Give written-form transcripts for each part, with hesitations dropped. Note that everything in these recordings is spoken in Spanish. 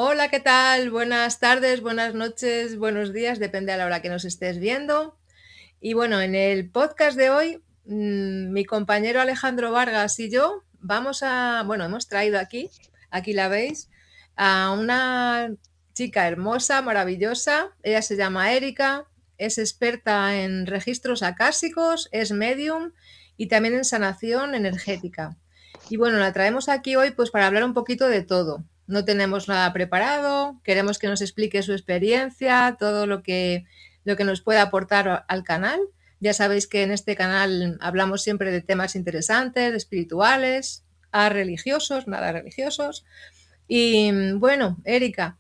Hola, ¿qué tal? Buenas tardes, buenas noches, buenos días, depende a la hora que nos estés viendo. Y bueno, en el podcast de hoy, mi compañero Alejandro Vargas y yo hemos traído aquí la veis, a una chica hermosa, maravillosa. Ella se llama Erika, es experta en registros acásicos, es medium y también en sanación energética. Y bueno, la traemos aquí hoy pues para hablar un poquito de todo. No tenemos nada preparado, queremos que nos explique su experiencia, todo lo que nos puede aportar al canal. Ya sabéis que en este canal hablamos siempre de temas interesantes, espirituales, a religiosos, nada religiosos. Y bueno, Erika,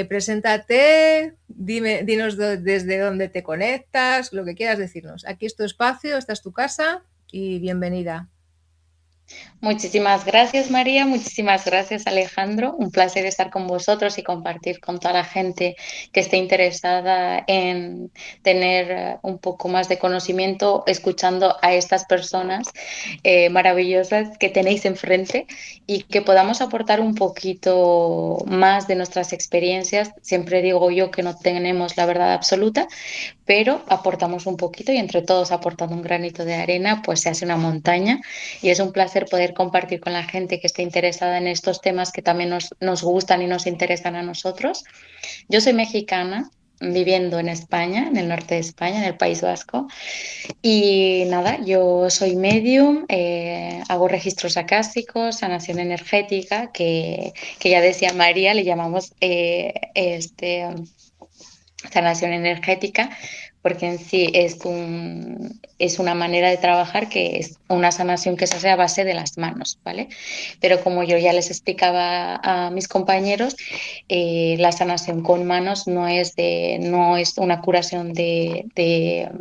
preséntate, dinos desde dónde te conectas, lo que quieras decirnos. Aquí es tu espacio, esta es tu casa y bienvenida. Muchísimas gracias, María. Muchísimas gracias, Alejandro. Un placer estar con vosotros y compartir con toda la gente que esté interesada en tener un poco más de conocimiento, escuchando a estas personas maravillosas que tenéis enfrente y que podamos aportar un poquito más de nuestras experiencias. Siempre digo yo que no tenemos la verdad absoluta, pero aportamos un poquito y entre todos aportando un granito de arena, pues se hace una montaña y es un placer poder compartir con la gente que esté interesada en estos temas que también nos gustan y nos interesan a nosotros. Yo soy mexicana, viviendo en España, en el norte de España, en el País Vasco. Y nada, yo soy medium, hago registros acásicos, sanación energética, que ya decía María, le llamamos sanación energética, porque en sí es una manera de trabajar que es una sanación que se hace a base de las manos, ¿vale? Pero como yo ya les explicaba a mis compañeros, la sanación con manos no es una curación de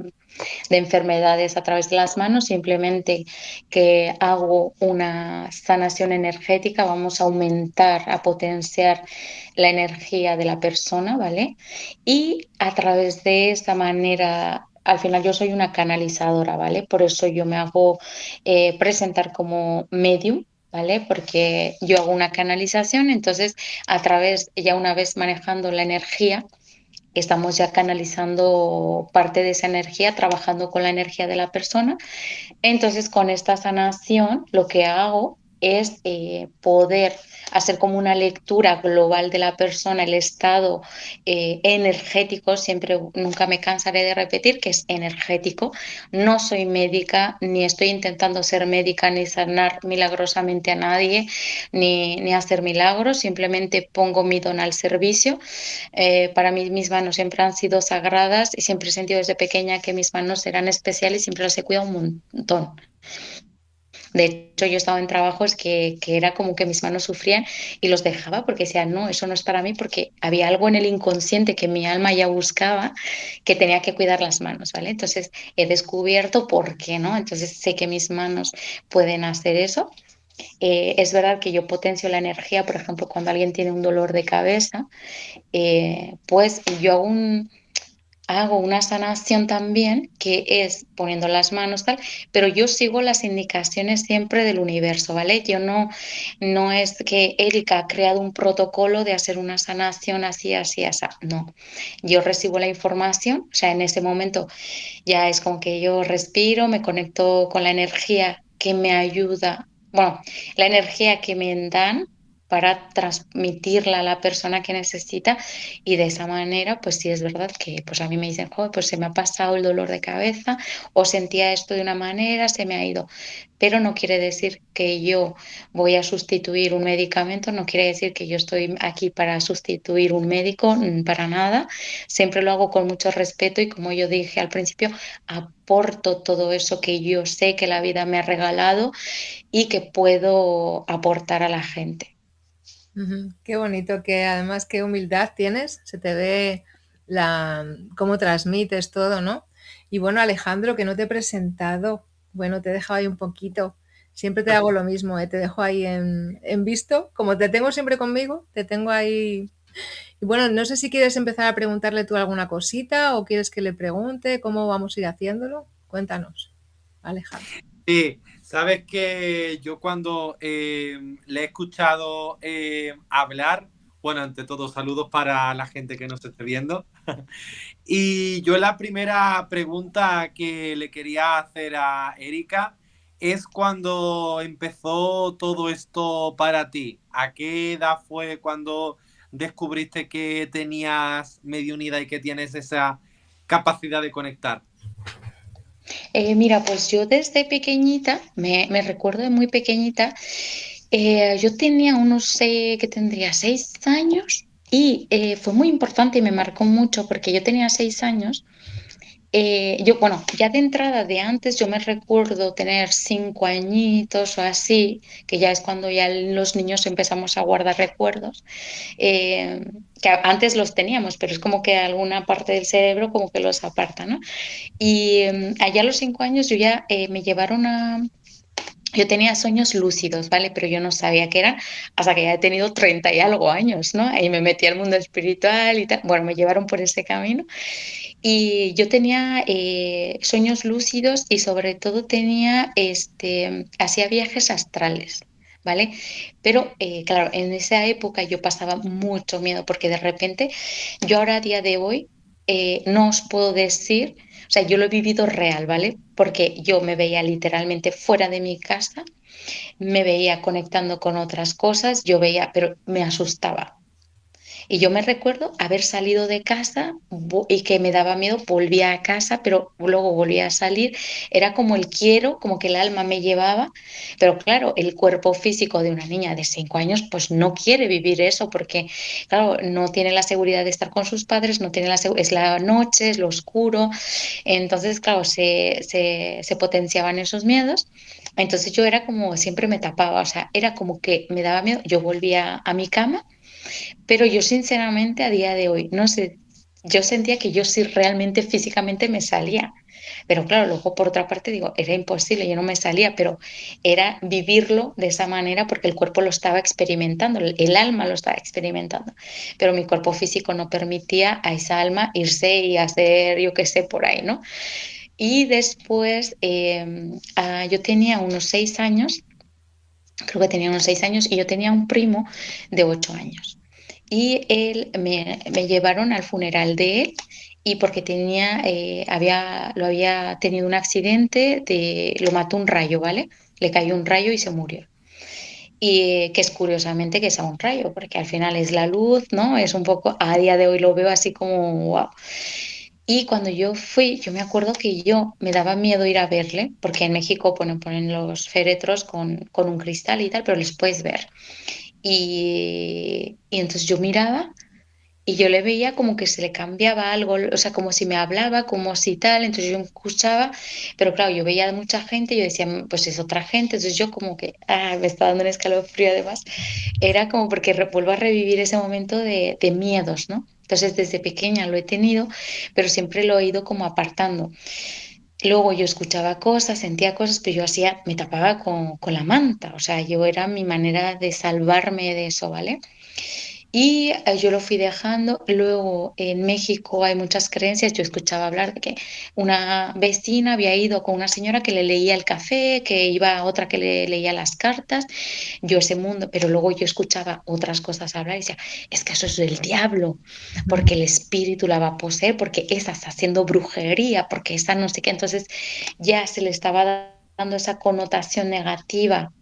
enfermedades a través de las manos, simplemente que hago una sanación energética, vamos a aumentar, a potenciar la energía de la persona, ¿vale? Y a través de esta manera, al final yo soy una canalizadora, ¿vale? Por eso yo me hago presentar como medium. ¿Vale? Porque yo hago una canalización, entonces a través, ya una vez manejando la energía, estamos ya canalizando parte de esa energía, trabajando con la energía de la persona. Entonces, con esta sanación, lo que hago es poder hacer como una lectura global de la persona, el estado energético, siempre, nunca me cansaré de repetir que es energético. No soy médica, ni estoy intentando ser médica, ni sanar milagrosamente a nadie, ni hacer milagros, simplemente pongo mi don al servicio. Para mí mis manos siempre han sido sagradas y siempre he sentido desde pequeña que mis manos eran especiales y siempre las he cuidado un montón. De hecho, yo estaba en trabajos que era como que mis manos sufrían y los dejaba porque decía, no, eso no es para mí, porque había algo en el inconsciente que mi alma ya buscaba, que tenía que cuidar las manos, ¿vale? Entonces he descubierto por qué, ¿no? Entonces sé que mis manos pueden hacer eso. Es verdad que yo potencio la energía, por ejemplo, cuando alguien tiene un dolor de cabeza, pues yo hago una sanación también, que es poniendo las manos tal, pero yo sigo las indicaciones siempre del universo, ¿vale? Yo no es que Erika ha creado un protocolo de hacer una sanación así, así, así. No, yo recibo la información, o sea, en ese momento ya es como que yo respiro, me conecto con la energía que me ayuda, bueno, la energía que me dan para transmitirla a la persona que necesita, y de esa manera, pues sí es verdad que pues a mí me dicen, "Joder, pues se me ha pasado el dolor de cabeza o sentía esto de una manera, se me ha ido", pero no quiere decir que yo voy a sustituir un medicamento, no quiere decir que yo estoy aquí para sustituir un médico, para nada. Siempre lo hago con mucho respeto y, como yo dije al principio, aporto todo eso que yo sé que la vida me ha regalado y que puedo aportar a la gente. Ujú. Qué bonito, que además qué humildad tienes, se te ve cómo transmites todo, ¿no? Y bueno, Alejandro, que no te he presentado, bueno, te he dejado ahí un poquito. Siempre te hago lo mismo, ¿eh? Te dejo ahí en visto, como te tengo siempre conmigo, te tengo ahí. Y bueno, no sé si quieres empezar a preguntarle tú alguna cosita o quieres que le pregunte cómo vamos a ir haciéndolo. Cuéntanos, Alejandro. Sí, sabes que yo cuando le he escuchado hablar Bueno, ante todo, saludos para la gente que nos esté viendo. Y yo la primera pregunta que le quería hacer a Erika es cuando empezó todo esto para ti. ¿A qué edad fue cuando descubriste que tenías mediunidad y que tienes esa capacidad de conectar? Mira, pues yo desde pequeñita, me recuerdo de muy pequeñita, yo tenía que tendría 6 años y fue muy importante y me marcó mucho porque yo tenía 6 años. Bueno, ya de entrada de antes, yo me recuerdo tener 5 añitos o así, que ya es cuando ya los niños empezamos a guardar recuerdos, eh, que antes los teníamos, pero es como que alguna parte del cerebro como que los aparta, ¿no? Y allá a los 5 años yo ya me llevaron a... Yo tenía sueños lúcidos, ¿vale? Pero yo no sabía qué era hasta que ya he tenido 30 y algo años, ¿no? Y me metí al mundo espiritual y tal. Bueno, me llevaron por ese camino. Y yo tenía sueños lúcidos y sobre todo hacía viajes astrales, ¿vale? Pero claro, en esa época yo pasaba mucho miedo porque de repente, yo ahora a día de hoy no os puedo decir, o sea, yo lo he vivido real, ¿vale? Porque yo me veía literalmente fuera de mi casa, me veía conectando con otras cosas, yo veía, pero me asustaba. Y yo me recuerdo haber salido de casa y que me daba miedo, volvía a casa, pero luego volvía a salir. Era como el quiero, como que el alma me llevaba, pero claro, el cuerpo físico de una niña de 5 años pues no quiere vivir eso porque, claro, no tiene la seguridad de estar con sus padres, no tiene es la noche, es lo oscuro. Entonces, claro, se potenciaban esos miedos. Entonces yo era como, siempre me tapaba, o sea, era como que me daba miedo, yo volvía a mi cama, pero yo sinceramente a día de hoy, no sé, yo sentía que yo sí realmente físicamente me salía. Pero claro, luego por otra parte digo, era imposible, yo no me salía, pero era vivirlo de esa manera porque el cuerpo lo estaba experimentando, el alma lo estaba experimentando, pero mi cuerpo físico no permitía a esa alma irse y hacer, yo qué sé, por ahí, ¿no? Y después yo tenía unos 6 años, creo que tenía unos 6 años, y yo tenía un primo de 8 años y me llevaron al funeral de él y porque lo había tenido un accidente, lo mató un rayo, ¿vale? Le cayó un rayo y se murió. Y que es curiosamente que sea un rayo, porque al final es la luz, ¿no? Es un poco, a día de hoy lo veo así como, wow. Y cuando yo fui, yo me acuerdo que yo me daba miedo ir a verle, porque en México ponen los féretros con un cristal y tal, pero les puedes ver. Y entonces yo miraba y yo le veía como que se le cambiaba algo, o sea, como si me hablaba, como si tal, entonces yo me escuchaba, pero claro, yo veía a mucha gente y yo decía, pues es otra gente, entonces yo como que, me está dando un escalofrío además, era como porque vuelvo a revivir ese momento de miedos, ¿no? Entonces desde pequeña lo he tenido, pero siempre lo he ido como apartando. Luego yo escuchaba cosas, sentía cosas, pero yo hacía, me tapaba con la manta, o sea, yo era mi manera de salvarme de eso, ¿vale? Y yo lo fui dejando. Luego en México hay muchas creencias. Yo escuchaba hablar de que una vecina había ido con una señora que le leía el café, que iba a otra que le leía las cartas. Yo ese mundo, pero luego yo escuchaba otras cosas hablar y decía, es que eso es del diablo, porque el espíritu la va a poseer, porque esa está haciendo brujería, porque esa no sé qué. Entonces ya se le estaba dando esa connotación negativa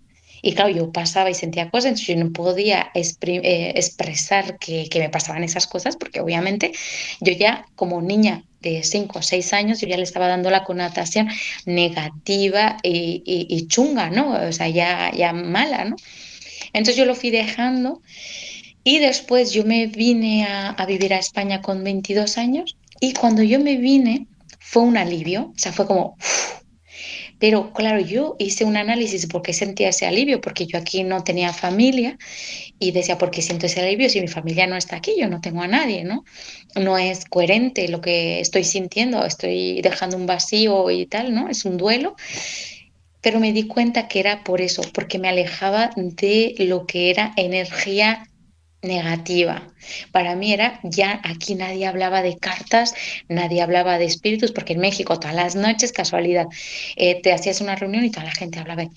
y claro, yo pasaba y sentía cosas, entonces yo no podía expresar que me pasaban esas cosas, porque obviamente yo ya como niña de 5 o 6 años, yo ya le estaba dando la connotación negativa y chunga, ¿no? O sea, ya mala, ¿no? Entonces yo lo fui dejando y después yo me vine a vivir a España con 22 años y cuando yo me vine fue un alivio, o sea, fue como... Pero claro, yo hice un análisis de por qué sentía ese alivio, porque yo aquí no tenía familia y decía, ¿por qué siento ese alivio si mi familia no está aquí? Yo no tengo a nadie, ¿no? No es coherente lo que estoy sintiendo, estoy dejando un vacío y tal, ¿no? Es un duelo. Pero me di cuenta que era por eso, porque me alejaba de lo que era energía negativa. Para mí era, ya aquí nadie hablaba de cartas, nadie hablaba de espíritus, porque en México todas las noches, casualidad, te hacías una reunión y toda la gente hablaba.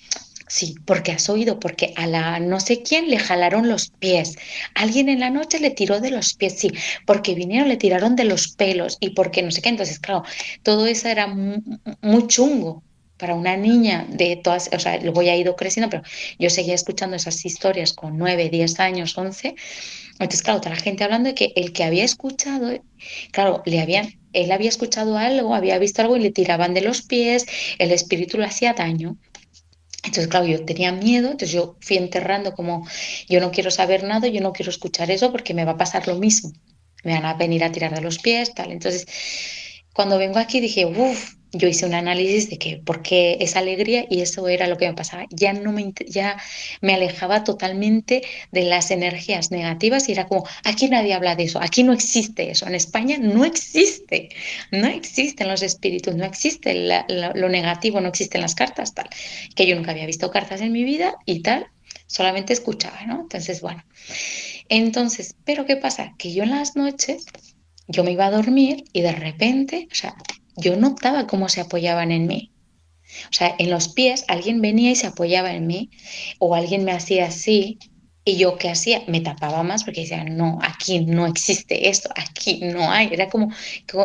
Sí, porque has oído, porque a la no sé quién le jalaron los pies, alguien en la noche le tiró de los pies, sí, porque vinieron, le tiraron de los pelos y porque no sé qué. Entonces, claro, todo eso era muy chungo para una niña de todas, o sea, luego ya ha ido creciendo, pero yo seguía escuchando esas historias con 9, 10 años, 11. Entonces, claro, toda la gente hablando de que el que había escuchado, claro, él había escuchado algo, había visto algo y le tiraban de los pies, el espíritu le hacía daño. Entonces, claro, yo tenía miedo, entonces yo fui enterrando como, yo no quiero saber nada, yo no quiero escuchar eso porque me va a pasar lo mismo. Me van a venir a tirar de los pies, tal. Entonces, cuando vengo aquí dije, uff, yo hice un análisis de que por qué esa alegría y eso era lo que me pasaba. Ya no ya me alejaba totalmente de las energías negativas y era como, aquí nadie habla de eso, aquí no existe eso, en España no existe, no existen los espíritus, no existe lo negativo, no existen las cartas, tal, que yo nunca había visto cartas en mi vida y tal, solamente escuchaba, ¿no? Entonces, bueno, entonces, pero ¿qué pasa? Que yo en las noches yo me iba a dormir y de repente, o sea, yo notaba cómo se apoyaban en mí. O sea, en los pies alguien venía y se apoyaba en mí o alguien me hacía así y yo qué hacía, me tapaba más porque decía, no, aquí no existe esto, aquí no hay. Era como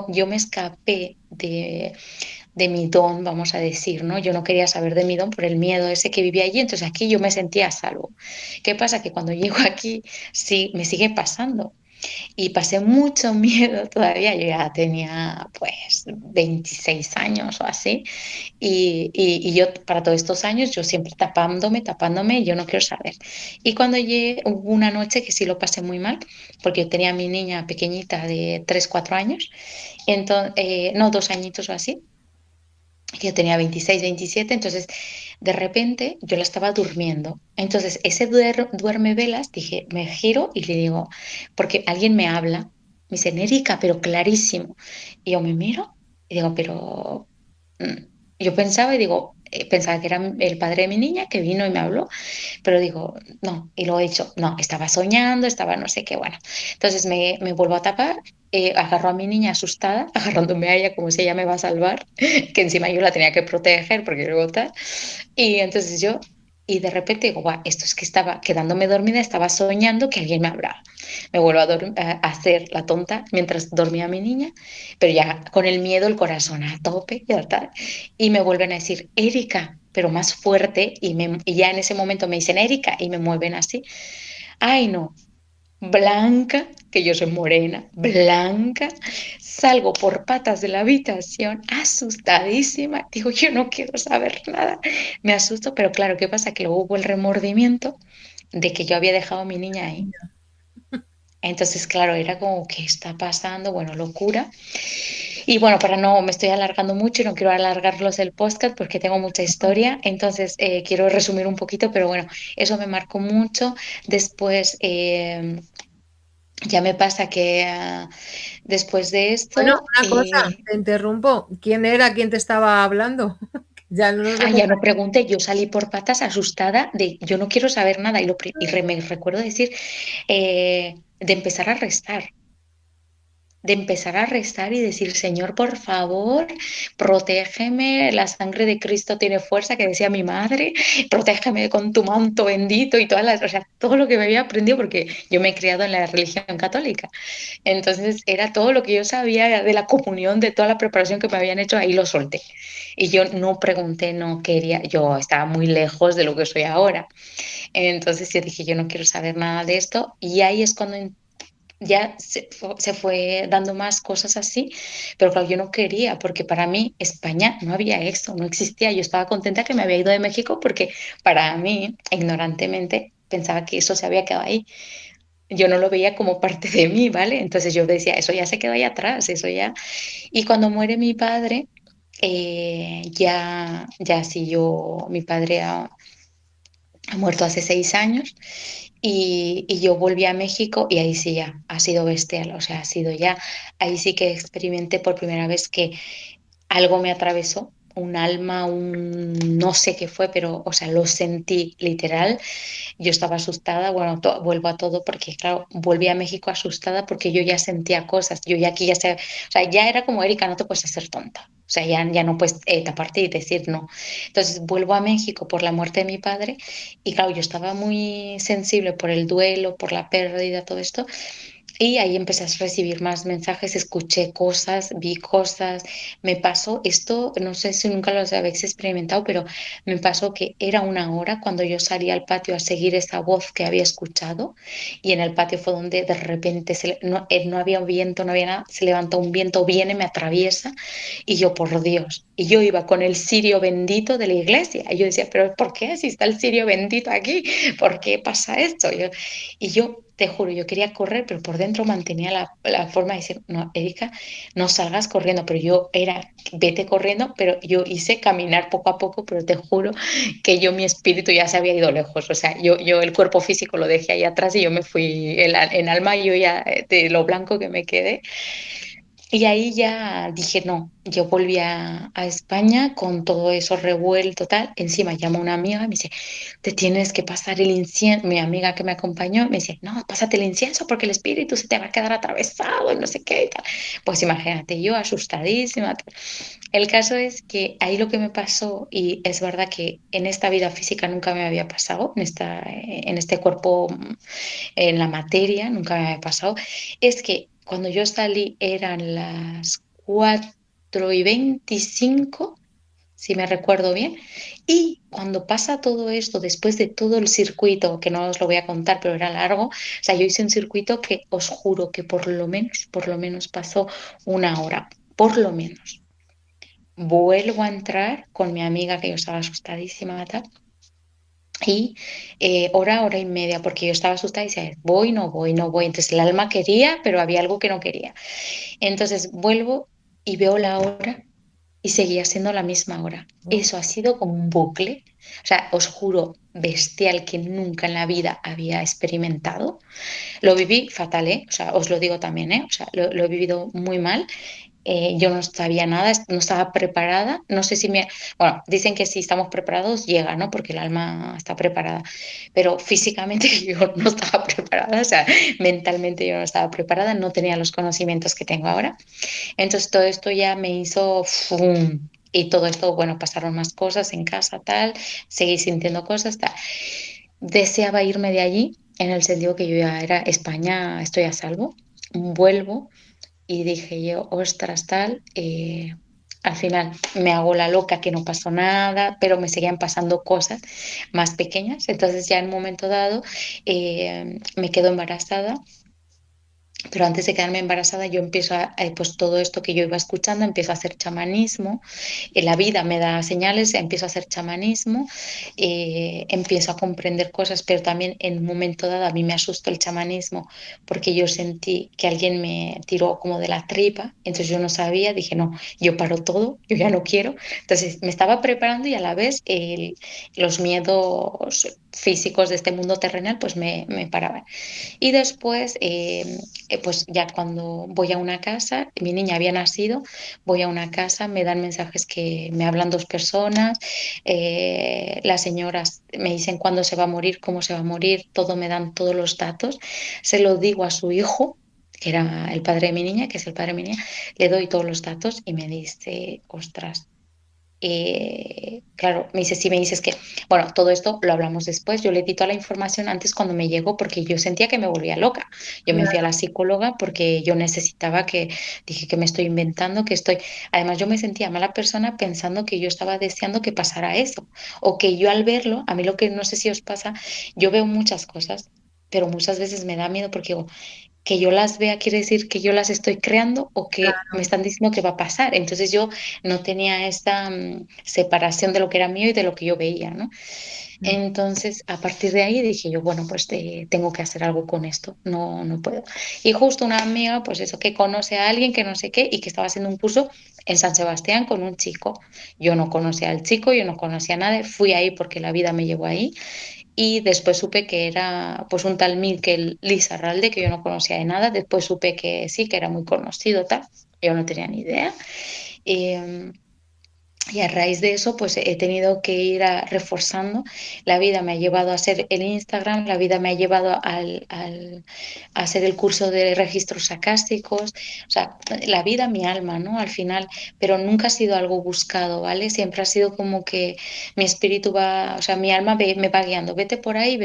yo me escapé de mi don, vamos a decir, ¿no? Yo no quería saber de mi don por el miedo ese que vivía allí, entonces aquí yo me sentía a salvo. ¿Qué pasa? Que cuando llego aquí, sí, me sigue pasando y pasé mucho miedo todavía. Yo ya tenía pues 26 años o así. Y yo para todos estos años, yo siempre tapándome, tapándome, yo no quiero saber. Y cuando llegué, hubo una noche que sí lo pasé muy mal, porque yo tenía a mi niña pequeñita de 3 4 años, entonces, no, 2 añitos o así, que yo tenía 26 27 entonces de repente yo la estaba durmiendo. Entonces ese duerme velas, dije, me giro y le digo, porque alguien me habla, me dice, Nérica, pero clarísimo. Y yo me miro y digo, pero yo pensaba y digo, pensaba que era el padre de mi niña que vino y me habló, pero digo, no, y lo he hecho, no, estaba soñando, estaba no sé qué, bueno. Entonces me vuelvo a tapar, agarro a mi niña asustada, agarrándome a ella como si ella me va a salvar, que encima yo la tenía que proteger porque luego tal. Y entonces yo, y de repente digo, guau, esto es que estaba quedándome dormida, estaba soñando que alguien me hablaba. Me vuelvo a hacer la tonta mientras dormía mi niña, pero ya con el miedo, el corazón a tope, ya tal. Y me vuelven a decir, Erika, pero más fuerte, y ya en ese momento me dicen, Erika, y me mueven así. Ay, no, Blanca, que yo soy morena, Blanca, salgo por patas de la habitación, asustadísima, digo, yo no quiero saber nada, me asusto, pero claro, ¿qué pasa? Que luego hubo el remordimiento de que yo había dejado a mi niña ahí. Entonces, claro, era como, ¿qué está pasando? Bueno, locura. Y bueno, para no, me estoy alargando mucho y no quiero alargarlos el podcast porque tengo mucha historia, entonces quiero resumir un poquito, pero bueno, eso me marcó mucho. Después, ya me pasa que después de Bueno, esto, una cosa, te interrumpo. ¿Quién era quien te estaba hablando? Ya no nos dejes. ya no pregunté, yo salí por patas asustada de yo no quiero saber nada me recuerdo decir de empezar a restar. De empezar a rezar y decir, Señor, por favor, protégeme, la sangre de Cristo tiene fuerza, que decía mi madre, protégeme con tu manto bendito y todas las, o sea, todo lo que me había aprendido, porque yo me he criado en la religión católica. Entonces era todo lo que yo sabía de la comunión, de toda la preparación que me habían hecho, ahí lo solté. Y yo no pregunté, no quería, yo estaba muy lejos de lo que soy ahora. Entonces yo dije, yo no quiero saber nada de esto. Y ahí es cuando ya se fue dando más cosas así, pero claro, yo no quería, porque para mí España no había esto, no existía. Yo estaba contenta que me había ido de México porque para mí, ignorantemente, pensaba que eso se había quedado ahí. Yo no lo veía como parte de mí, ¿vale? Entonces yo decía, eso ya se quedó ahí atrás, eso ya. Y cuando muere mi padre, ya sí, mi padre ha muerto hace 6 años y yo volví a México y ahí sí ya ha sido bestial, o sea, ha sido ya, ahí sí que experimenté por primera vez que algo me atravesó, un alma, un no sé qué fue, pero, o sea, lo sentí literal. Yo estaba asustada, bueno, vuelvo a todo porque, claro, volví a México asustada porque yo ya sentía cosas, yo ya aquí ya sé, o sea, ya era como, Erika, no te puedes hacer tonta. O sea, ya no puedes taparte y decir no. Entonces vuelvo a México por la muerte de mi padre y claro, yo estaba muy sensible por el duelo, por la pérdida, todo esto. Y ahí empecé a recibir más mensajes, escuché cosas, vi cosas, me pasó esto, no sé si nunca lo habéis experimentado, pero me pasó que era una hora cuando yo salí al patio a seguir esa voz que había escuchado y en el patio fue donde de repente no había viento, no había nada, se levantó un viento, viene, me atraviesa y yo, por Dios, y yo iba con el cirio bendito de la iglesia y yo decía, pero ¿por qué si está el cirio bendito aquí? ¿Por qué pasa esto? Y yo te juro, yo quería correr, pero por dentro mantenía la forma de decir, no, Erika, no salgas corriendo, pero yo era, vete corriendo, pero yo hice caminar poco a poco, pero te juro que mi espíritu ya se había ido lejos, o sea, yo el cuerpo físico lo dejé ahí atrás y yo me fui en alma, yo ya de lo blanco que me quedé. Y ahí ya dije, no, yo volví a España con todo eso revuelto, tal. Encima llama una amiga y me dice, te tienes que pasar el incienso. Mi amiga que me acompañó me dice, no, pásate el incienso porque el espíritu se te va a quedar atravesado y no sé qué y tal. Pues imagínate, yo asustadísima. Tal. El caso es que ahí lo que me pasó, y es verdad que en esta vida física nunca me había pasado, en este cuerpo, en la materia, nunca me había pasado, es que cuando yo salí eran las 4:25 si me recuerdo bien, y cuando pasa todo esto, después de todo el circuito, que no os lo voy a contar, pero era largo, o sea, yo hice un circuito que os juro que por lo menos pasó una hora, por lo menos. Vuelvo a entrar con mi amiga que yo estaba asustadísima, tal, y hora y media, porque yo estaba asustada y decía, voy, no voy, no voy. Entonces el alma quería, pero había algo que no quería. Entonces vuelvo y veo la hora y seguía siendo la misma hora. Eso ha sido como un bucle. O sea, os juro, bestial que nunca en la vida había experimentado. Lo viví fatal, ¿eh? O sea, os lo digo también, ¿eh? O sea, lo he vivido muy mal. Yo no sabía nada, no estaba preparada. No sé si me... Bueno, dicen que si estamos preparados llega, ¿no? Porque el alma está preparada. Pero físicamente yo no estaba preparada, o sea, mentalmente yo no estaba preparada, no tenía los conocimientos que tengo ahora. Entonces todo esto ya me hizo... ¡fum! Y todo esto, bueno, pasaron más cosas en casa, tal, seguí sintiendo cosas, tal. Deseaba irme de allí en el sentido que yo ya era España, estoy a salvo. Vuelvo y dije yo, ostras, tal, al final me hago la loca que no pasó nada, pero me seguían pasando cosas más pequeñas. Entonces ya en un momento dado me quedo embarazada, pero antes de quedarme embarazada yo empiezo pues todo esto que yo iba escuchando, empiezo a hacer chamanismo, la vida me da señales, empiezo a hacer chamanismo, empiezo a comprender cosas, pero también en un momento dado a mí me asustó el chamanismo porque yo sentí que alguien me tiró como de la tripa, entonces yo no sabía, dije no, yo paro todo, yo ya no quiero, entonces me estaba preparando y a la vez los miedos físicos de este mundo terrenal pues me paraban. Y después, pues ya cuando voy a una casa, mi niña había nacido, voy a una casa, me dan mensajes que me hablan dos personas, las señoras me dicen cuándo se va a morir, cómo se va a morir, todo me dan todos los datos, se lo digo a su hijo, que era el padre de mi niña, que es el padre de mi niña, le doy todos los datos y me dice, ostras, claro, me dice, si me dices que, bueno, todo esto lo hablamos después, yo le di toda la información antes cuando me llegó porque yo sentía que me volvía loca. Yo me fui a la psicóloga porque yo necesitaba dije que me estoy inventando, que estoy, además yo me sentía mala persona pensando que yo estaba deseando que pasara eso o que yo al verlo, a mí lo que no sé si os pasa, yo veo muchas cosas, pero muchas veces me da miedo porque digo, que yo las vea quiere decir que yo las estoy creando o que me Claro. están diciendo que va a pasar. Entonces yo no tenía esta separación de lo que era mío y de lo que yo veía, ¿no? Mm. Entonces, a partir de ahí dije yo, bueno, pues tengo que hacer algo con esto, no, no puedo. Y justo una amiga, pues eso, que conoce a alguien que no sé qué y que estaba haciendo un curso en San Sebastián con un chico. Yo no conocía al chico, yo no conocía a nadie, fui ahí porque la vida me llevó ahí y después supe que era pues un tal Mikel Lizarralde, que yo no conocía de nada. Después supe que sí, que era muy conocido, tal. Yo no tenía ni idea. Eh, Y a raíz de eso, pues he tenido que ir reforzando. La vida me ha llevado a hacer el Instagram, la vida me ha llevado a hacer el curso de registros acásticos, o sea, la vida, mi alma, ¿no? Al final, pero nunca ha sido algo buscado, ¿vale? Siempre ha sido como que mi espíritu va, o sea, mi alma me va guiando, vete por ahí,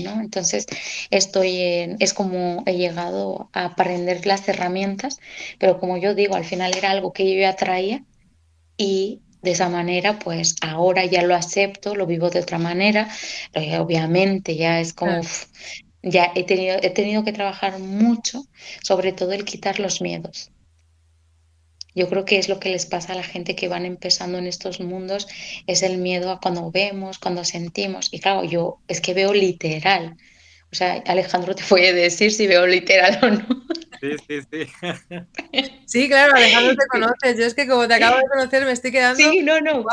¿no? Entonces, es como he llegado a aprender las herramientas, pero como yo digo, al final era algo que yo ya traía y de esa manera, pues ahora ya lo acepto, lo vivo de otra manera. Obviamente ya es como, Claro. uf, ya he tenido que trabajar mucho, sobre todo el quitar los miedos. Yo creo que es lo que les pasa a la gente que van empezando en estos mundos, es el miedo a cuando vemos, cuando sentimos. Y claro, yo es que veo literal. O sea, Alejandro te puede decir si veo literal o no. Sí, sí, sí. Sí, claro, Alejandro te conoces. Yo es que como te acabo de conocer me estoy quedando, Sí, no, no, wow.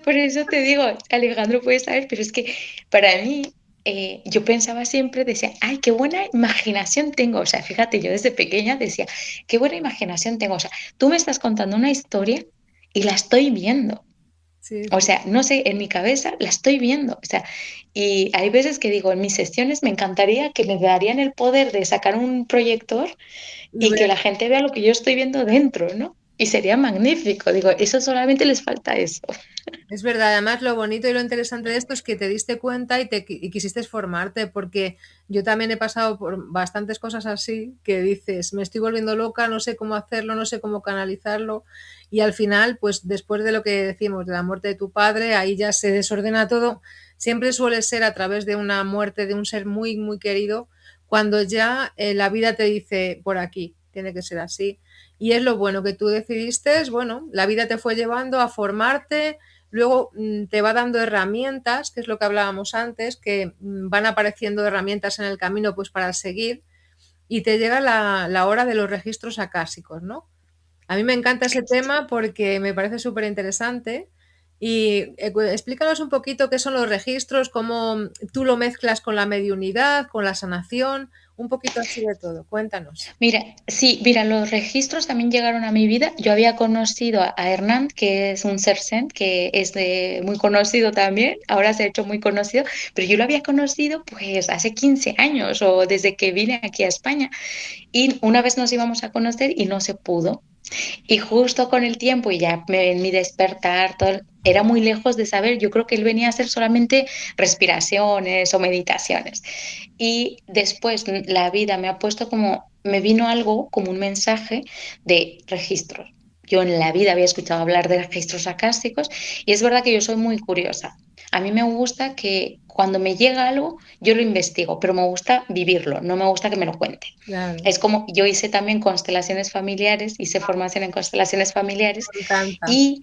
por eso te digo, Alejandro puede saber, pero es que para mí, yo pensaba siempre, decía, ay, qué buena imaginación tengo. O sea, fíjate, yo desde pequeña decía, qué buena imaginación tengo. O sea, tú me estás contando una historia y la estoy viendo. Sí, O sí. sea, no sé, en mi cabeza la estoy viendo. O sea, y hay veces que digo, en mis sesiones me encantaría que me darían el poder de sacar un proyector Lo y que veo. la gente vea lo que yo estoy viendo dentro, ¿no? Y sería magnífico. Digo, eso solamente les falta eso. Es verdad, además lo bonito y lo interesante de esto es que te diste cuenta y quisiste formarte, porque yo también he pasado por bastantes cosas así que dices, me estoy volviendo loca, no sé cómo hacerlo, no sé cómo canalizarlo, y al final, pues después de lo que decimos, de la muerte de tu padre, ahí ya se desordena todo. Siempre suele ser a través de una muerte de un ser muy, muy querido, cuando ya la vida te dice, por aquí, tiene que ser así. Y es lo bueno que tú decidiste, bueno, la vida te fue llevando a formarte. Luego te va dando herramientas, que es lo que hablábamos antes, que van apareciendo herramientas en el camino pues para seguir y te llega la hora de los registros acásicos, ¿no? A mí me encanta ese tema porque me parece súper interesante y explícanos un poquito qué son los registros, cómo tú lo mezclas con la mediunidad, con la sanación, un poquito así de todo. Cuéntanos. Mira, sí, mira, los registros también llegaron a mi vida. Yo había conocido a Hernán, que es un ser zen, que es muy conocido también, ahora se ha hecho muy conocido, pero yo lo había conocido pues hace 15 años o desde que vine aquí a España. Y una vez nos íbamos a conocer y no se pudo. Y justo con el tiempo y ya mi despertar, todo, era muy lejos de saber. Yo creo que él venía a hacer solamente respiraciones o meditaciones. Y después la vida me ha puesto como, me vino algo como un mensaje de registros. Yo en la vida había escuchado hablar de registros acásticos y es verdad que yo soy muy curiosa. A mí me gusta que cuando me llega algo, yo lo investigo, pero me gusta vivirlo, no me gusta que me lo cuenten. Claro, Es como yo hice también constelaciones familiares, hice formación en constelaciones familiares me encanta. y,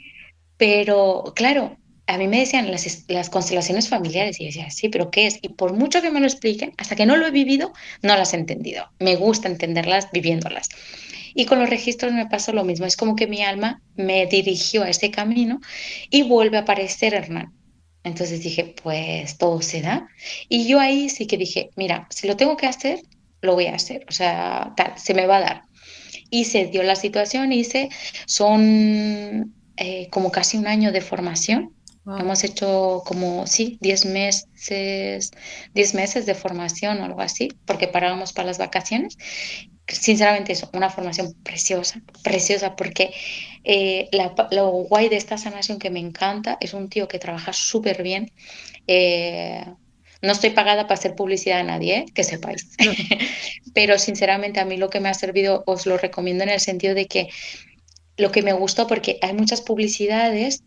pero claro, a mí me decían las constelaciones familiares y yo decía, sí, pero ¿qué es? Y por mucho que me lo expliquen, hasta que no lo he vivido, no las he entendido. Me gusta entenderlas viviéndolas. Y con los registros me pasó lo mismo, es como que mi alma me dirigió a ese camino y vuelve a aparecer Hernán. Entonces dije, pues todo se da. Y yo ahí sí que dije, mira, si lo tengo que hacer, lo voy a hacer. O sea, tal, se me va a dar. Y se dio la situación, son como casi un año de formación. Wow. Hemos hecho como, sí, 10 meses de formación o algo así, porque parábamos para las vacaciones. Sinceramente, es una formación preciosa, preciosa, porque lo guay de esta sanación que me encanta es un tío que trabaja súper bien. eh, no estoy pagada para hacer publicidad a nadie, que sepáis. Pero sinceramente a mí lo que me ha servido os lo recomiendo en el sentido de que lo que me gustó, porque hay muchas publicidades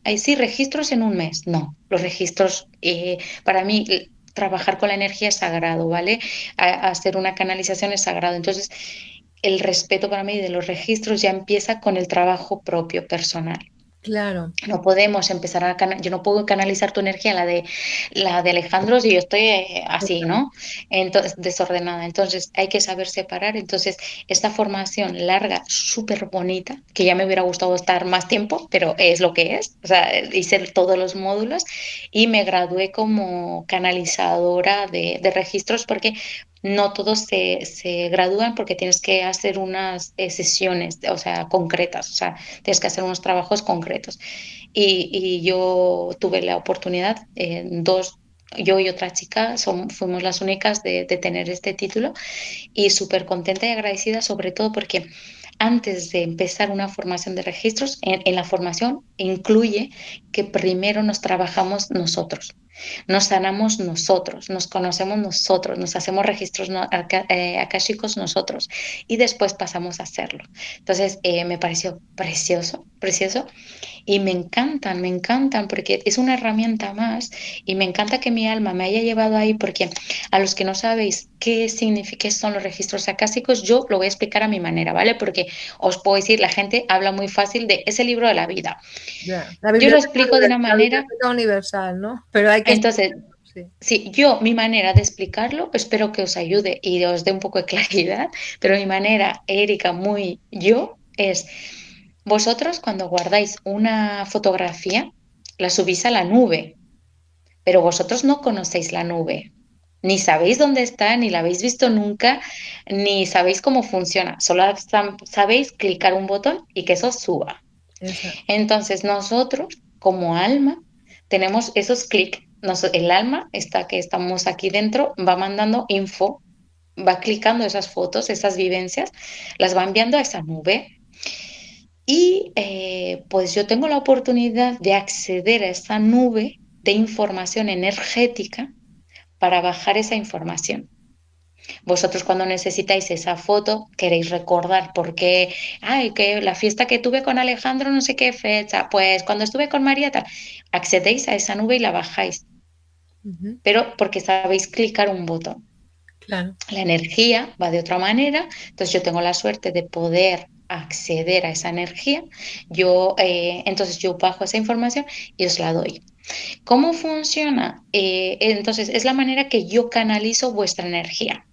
hay sí, registros en un mes. No, los registros, para mí, trabajar con la energía es sagrado, ¿vale? Hacer una canalización es sagrado. Entonces, el respeto para mí de los registros ya empieza con el trabajo propio, personal. Claro, No podemos empezar yo no puedo canalizar tu energía, la de Alejandro, si yo estoy así, total. ¿no? Entonces, desordenada. Entonces, hay que saber separar. Entonces, esta formación larga, súper bonita, que ya me hubiera gustado estar más tiempo, pero es lo que es. O sea, hice todos los módulos y me gradué como canalizadora de registros porque no todos se gradúan porque tienes que hacer unas sesiones, o sea, concretas, o sea, tienes que hacer unos trabajos concretos. Y yo tuve la oportunidad, yo y otra chica fuimos las únicas de tener este título y súper contenta y agradecida, sobre todo porque antes de empezar una formación de registros, en la formación incluye que primero nos trabajamos nosotros, nos sanamos nosotros, nos conocemos nosotros, nos hacemos registros akáshicos nosotros y después pasamos a hacerlo. Entonces, me pareció precioso, precioso y me encantan porque es una herramienta más y me encanta que mi alma me haya llevado ahí porque a los que no sabéis qué son los registros acásicos, yo lo voy a explicar a mi manera, ¿vale? Porque os puedo decir, la gente habla muy fácil de ese libro de la vida. Ya. Yo lo explico de una La manera, biblioteca universal, ¿no? Pero hay que entonces, explicarlo, sí. sí, mi manera de explicarlo, espero que os ayude y os dé un poco de claridad, pero mi manera, Erika, muy yo, es vosotros cuando guardáis una fotografía, la subís a la nube, pero vosotros no conocéis la nube, ni sabéis dónde está, ni la habéis visto nunca, ni sabéis cómo funciona, solo sabéis clicar un botón y que eso suba. Exacto. Entonces nosotros, como alma, tenemos esos clics. El alma, está que estamos aquí dentro, va mandando info, va clicando esas fotos, esas vivencias, las va enviando a esa nube. Y pues yo tengo la oportunidad de acceder a esa nube de información energética para bajar esa información. Vosotros cuando necesitáis esa foto queréis recordar porque, ay, que la fiesta que tuve con Alejandro no sé qué fecha, pues cuando estuve con María tal, accedéis a esa nube y la bajáis, Ujú. pero porque sabéis clicar un botón. Claro. La energía va de otra manera, entonces yo tengo la suerte de poder acceder a esa energía, entonces yo bajo esa información y os la doy. ¿Cómo funciona? Entonces es la manera que yo canalizo vuestra energía.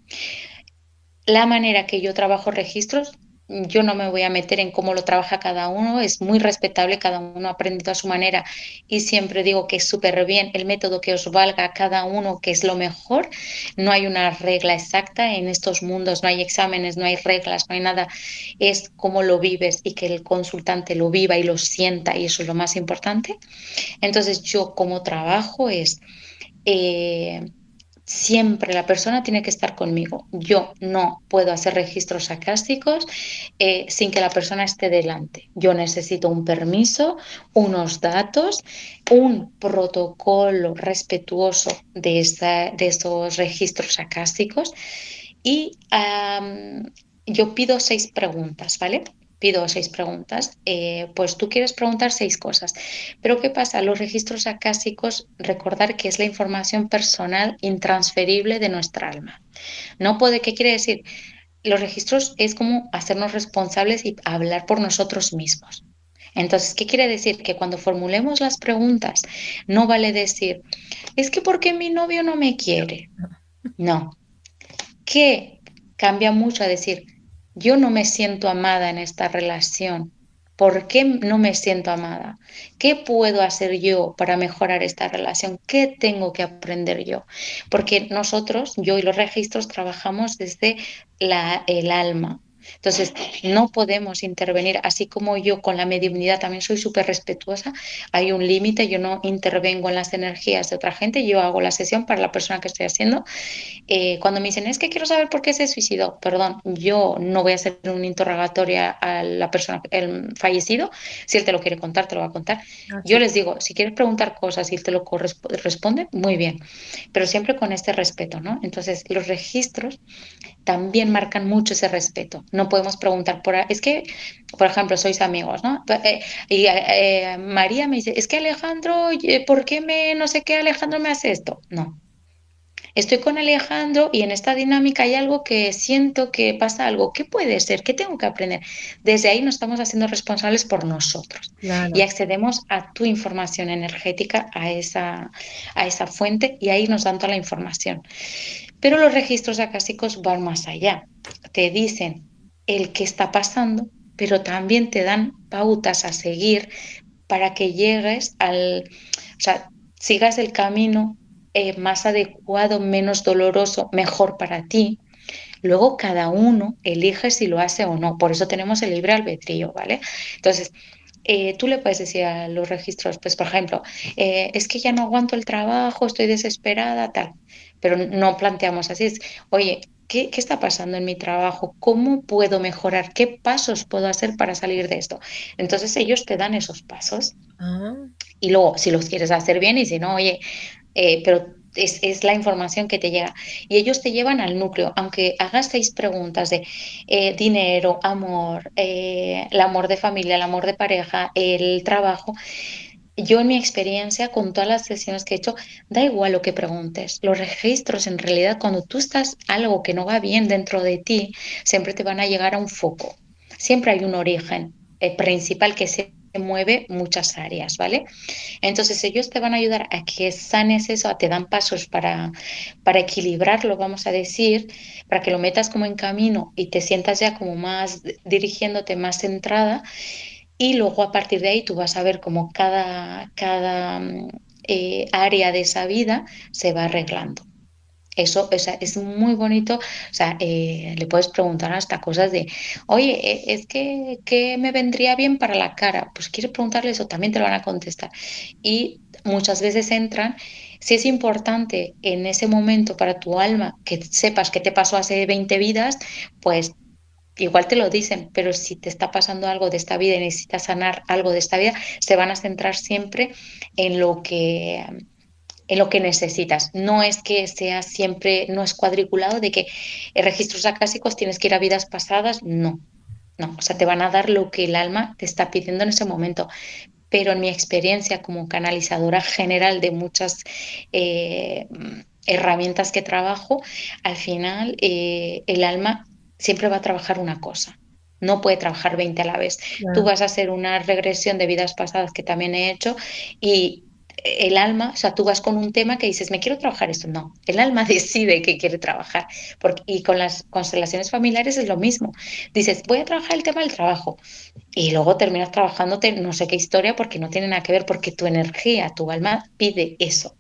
La manera que yo trabajo registros, yo no me voy a meter en cómo lo trabaja cada uno, es muy respetable, cada uno ha aprendido a su manera y siempre digo que es súper bien el método que os valga a cada uno, que es lo mejor. No hay una regla exacta en estos mundos, no hay exámenes, no hay reglas, no hay nada. Es cómo lo vives y que el consultante lo viva y lo sienta y eso es lo más importante. Entonces yo como trabajo es... eh, siempre la persona tiene que estar conmigo. Yo no puedo hacer registros acásticos sin que la persona esté delante. Yo necesito un permiso, unos datos, un protocolo respetuoso de estos registros acásticos y yo pido 6 preguntas, ¿vale? Pido 6 preguntas. Pues tú quieres preguntar 6 cosas. Pero ¿qué pasa? Los registros acásicos, recordar que es la información personal intransferible de nuestra alma. No puede, ¿qué quiere decir? Los registros es como hacernos responsables y hablar por nosotros mismos. Entonces, ¿qué quiere decir? Que cuando formulemos las preguntas, no vale decir, es que ¿por qué mi novio no me quiere? No, que cambia mucho a decir, yo no me siento amada en esta relación. ¿Por qué no me siento amada? ¿Qué puedo hacer yo para mejorar esta relación? ¿Qué tengo que aprender yo? Porque nosotros, yo y los registros, trabajamos desde el alma. Entonces, no podemos intervenir, así como yo con la mediunidad también soy súper respetuosa, hay un límite, yo no intervengo en las energías de otra gente, yo hago la sesión para la persona que estoy haciendo cuando me dicen, es que quiero saber por qué se suicidó, perdón, yo no voy a hacer un interrogatorio a la persona, el fallecido, si él te lo quiere contar, te lo va a contar. Yo Así. les digo, si quieres preguntar cosas y él te lo responde, muy bien, pero siempre con este respeto, ¿no? Entonces, los registros también marcan mucho ese respeto. No podemos preguntar es que, por ejemplo, sois amigos, ¿no? María me dice, es que Alejandro, ¿por qué no sé qué Alejandro me hace esto? No. Estoy con Alejandro y en esta dinámica hay algo que siento que pasa algo. ¿Qué puede ser? ¿Qué tengo que aprender? Desde ahí nos estamos haciendo responsables por nosotros y Claro. accedemos a tu información energética, a esa fuente y ahí nos dan toda la información. Pero los registros acásicos van más allá. Te dicen el que está pasando, pero también te dan pautas a seguir para que llegues o sea, sigas el camino más adecuado, menos doloroso, mejor para ti. Luego cada uno elige si lo hace o no. Por eso tenemos el libre albedrío, ¿vale? Entonces, tú le puedes decir a los registros, pues por ejemplo, es que ya no aguanto el trabajo, estoy desesperada, tal. Pero no planteamos así, es, oye, ¿qué está pasando en mi trabajo? ¿Cómo puedo mejorar? ¿Qué pasos puedo hacer para salir de esto? Entonces ellos te dan esos pasos Ah, y luego, si los quieres hacer bien y si no, oye, pero es la información que te llega. Y ellos te llevan al núcleo, aunque hagas 6 preguntas de dinero, amor, el amor de familia, el amor de pareja, el trabajo. Yo en mi experiencia, con todas las sesiones que he hecho, da igual lo que preguntes. Los registros, en realidad, cuando tú estás algo que no va bien dentro de ti, siempre te van a llegar a un foco. Siempre hay un origen principal que se mueve muchas áreas, ¿vale? Entonces ellos te van a ayudar a que sanes eso, te dan pasos para equilibrarlo, vamos a decir, para que lo metas como en camino y te sientas ya como más dirigiéndote más centrada y luego a partir de ahí tú vas a ver cómo cada área de esa vida se va arreglando. Eso, o sea, es muy bonito. O sea, le puedes preguntar hasta cosas de, oye, es que, ¿qué me vendría bien para la cara? Pues quieres preguntarle eso, también te lo van a contestar. Y muchas veces entran, si es importante en ese momento para tu alma que sepas qué te pasó hace 20 vidas, pues igual te lo dicen, pero si te está pasando algo de esta vida y necesitas sanar algo de esta vida, se van a centrar siempre en lo que necesitas. No es que sea siempre, no es cuadriculado de que registros acásicos tienes que ir a vidas pasadas, no. No, o sea, te van a dar lo que el alma te está pidiendo en ese momento. Pero en mi experiencia como canalizadora general de muchas herramientas que trabajo, al final el alma siempre va a trabajar una cosa. No puede trabajar 20 a la vez. Tú claro. vas a hacer una regresión de vidas pasadas que también he hecho y el alma, o sea, tú vas con un tema que dices, me quiero trabajar esto. No, el alma decide que quiere trabajar. Y con las constelaciones familiares es lo mismo. Dices, voy a trabajar el tema del trabajo. Y luego terminas trabajándote no sé qué historia porque no tiene nada que ver, porque tu energía, tu alma pide eso.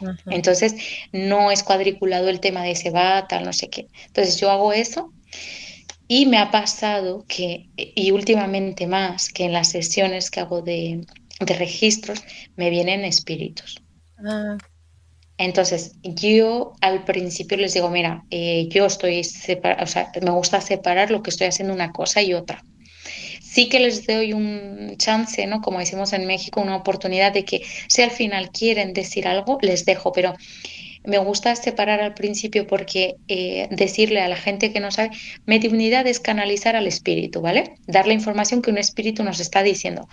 Ajá. Entonces, no es cuadriculado el tema de se va, tal, no sé qué. Entonces, yo hago eso y me ha pasado que, y últimamente más, que en las sesiones que hago de registros, me vienen espíritus. Ah, Entonces, yo al principio les digo, mira, yo estoy separada, o sea, me gusta separar lo que estoy haciendo una cosa y otra. Sí que les doy un chance, ¿no? Como decimos en México, una oportunidad de que si al final quieren decir algo, les dejo, pero me gusta separar al principio porque decirle a la gente que no sabe, mediunidad es canalizar al espíritu, ¿vale? Dar la información que un espíritu nos está diciendo.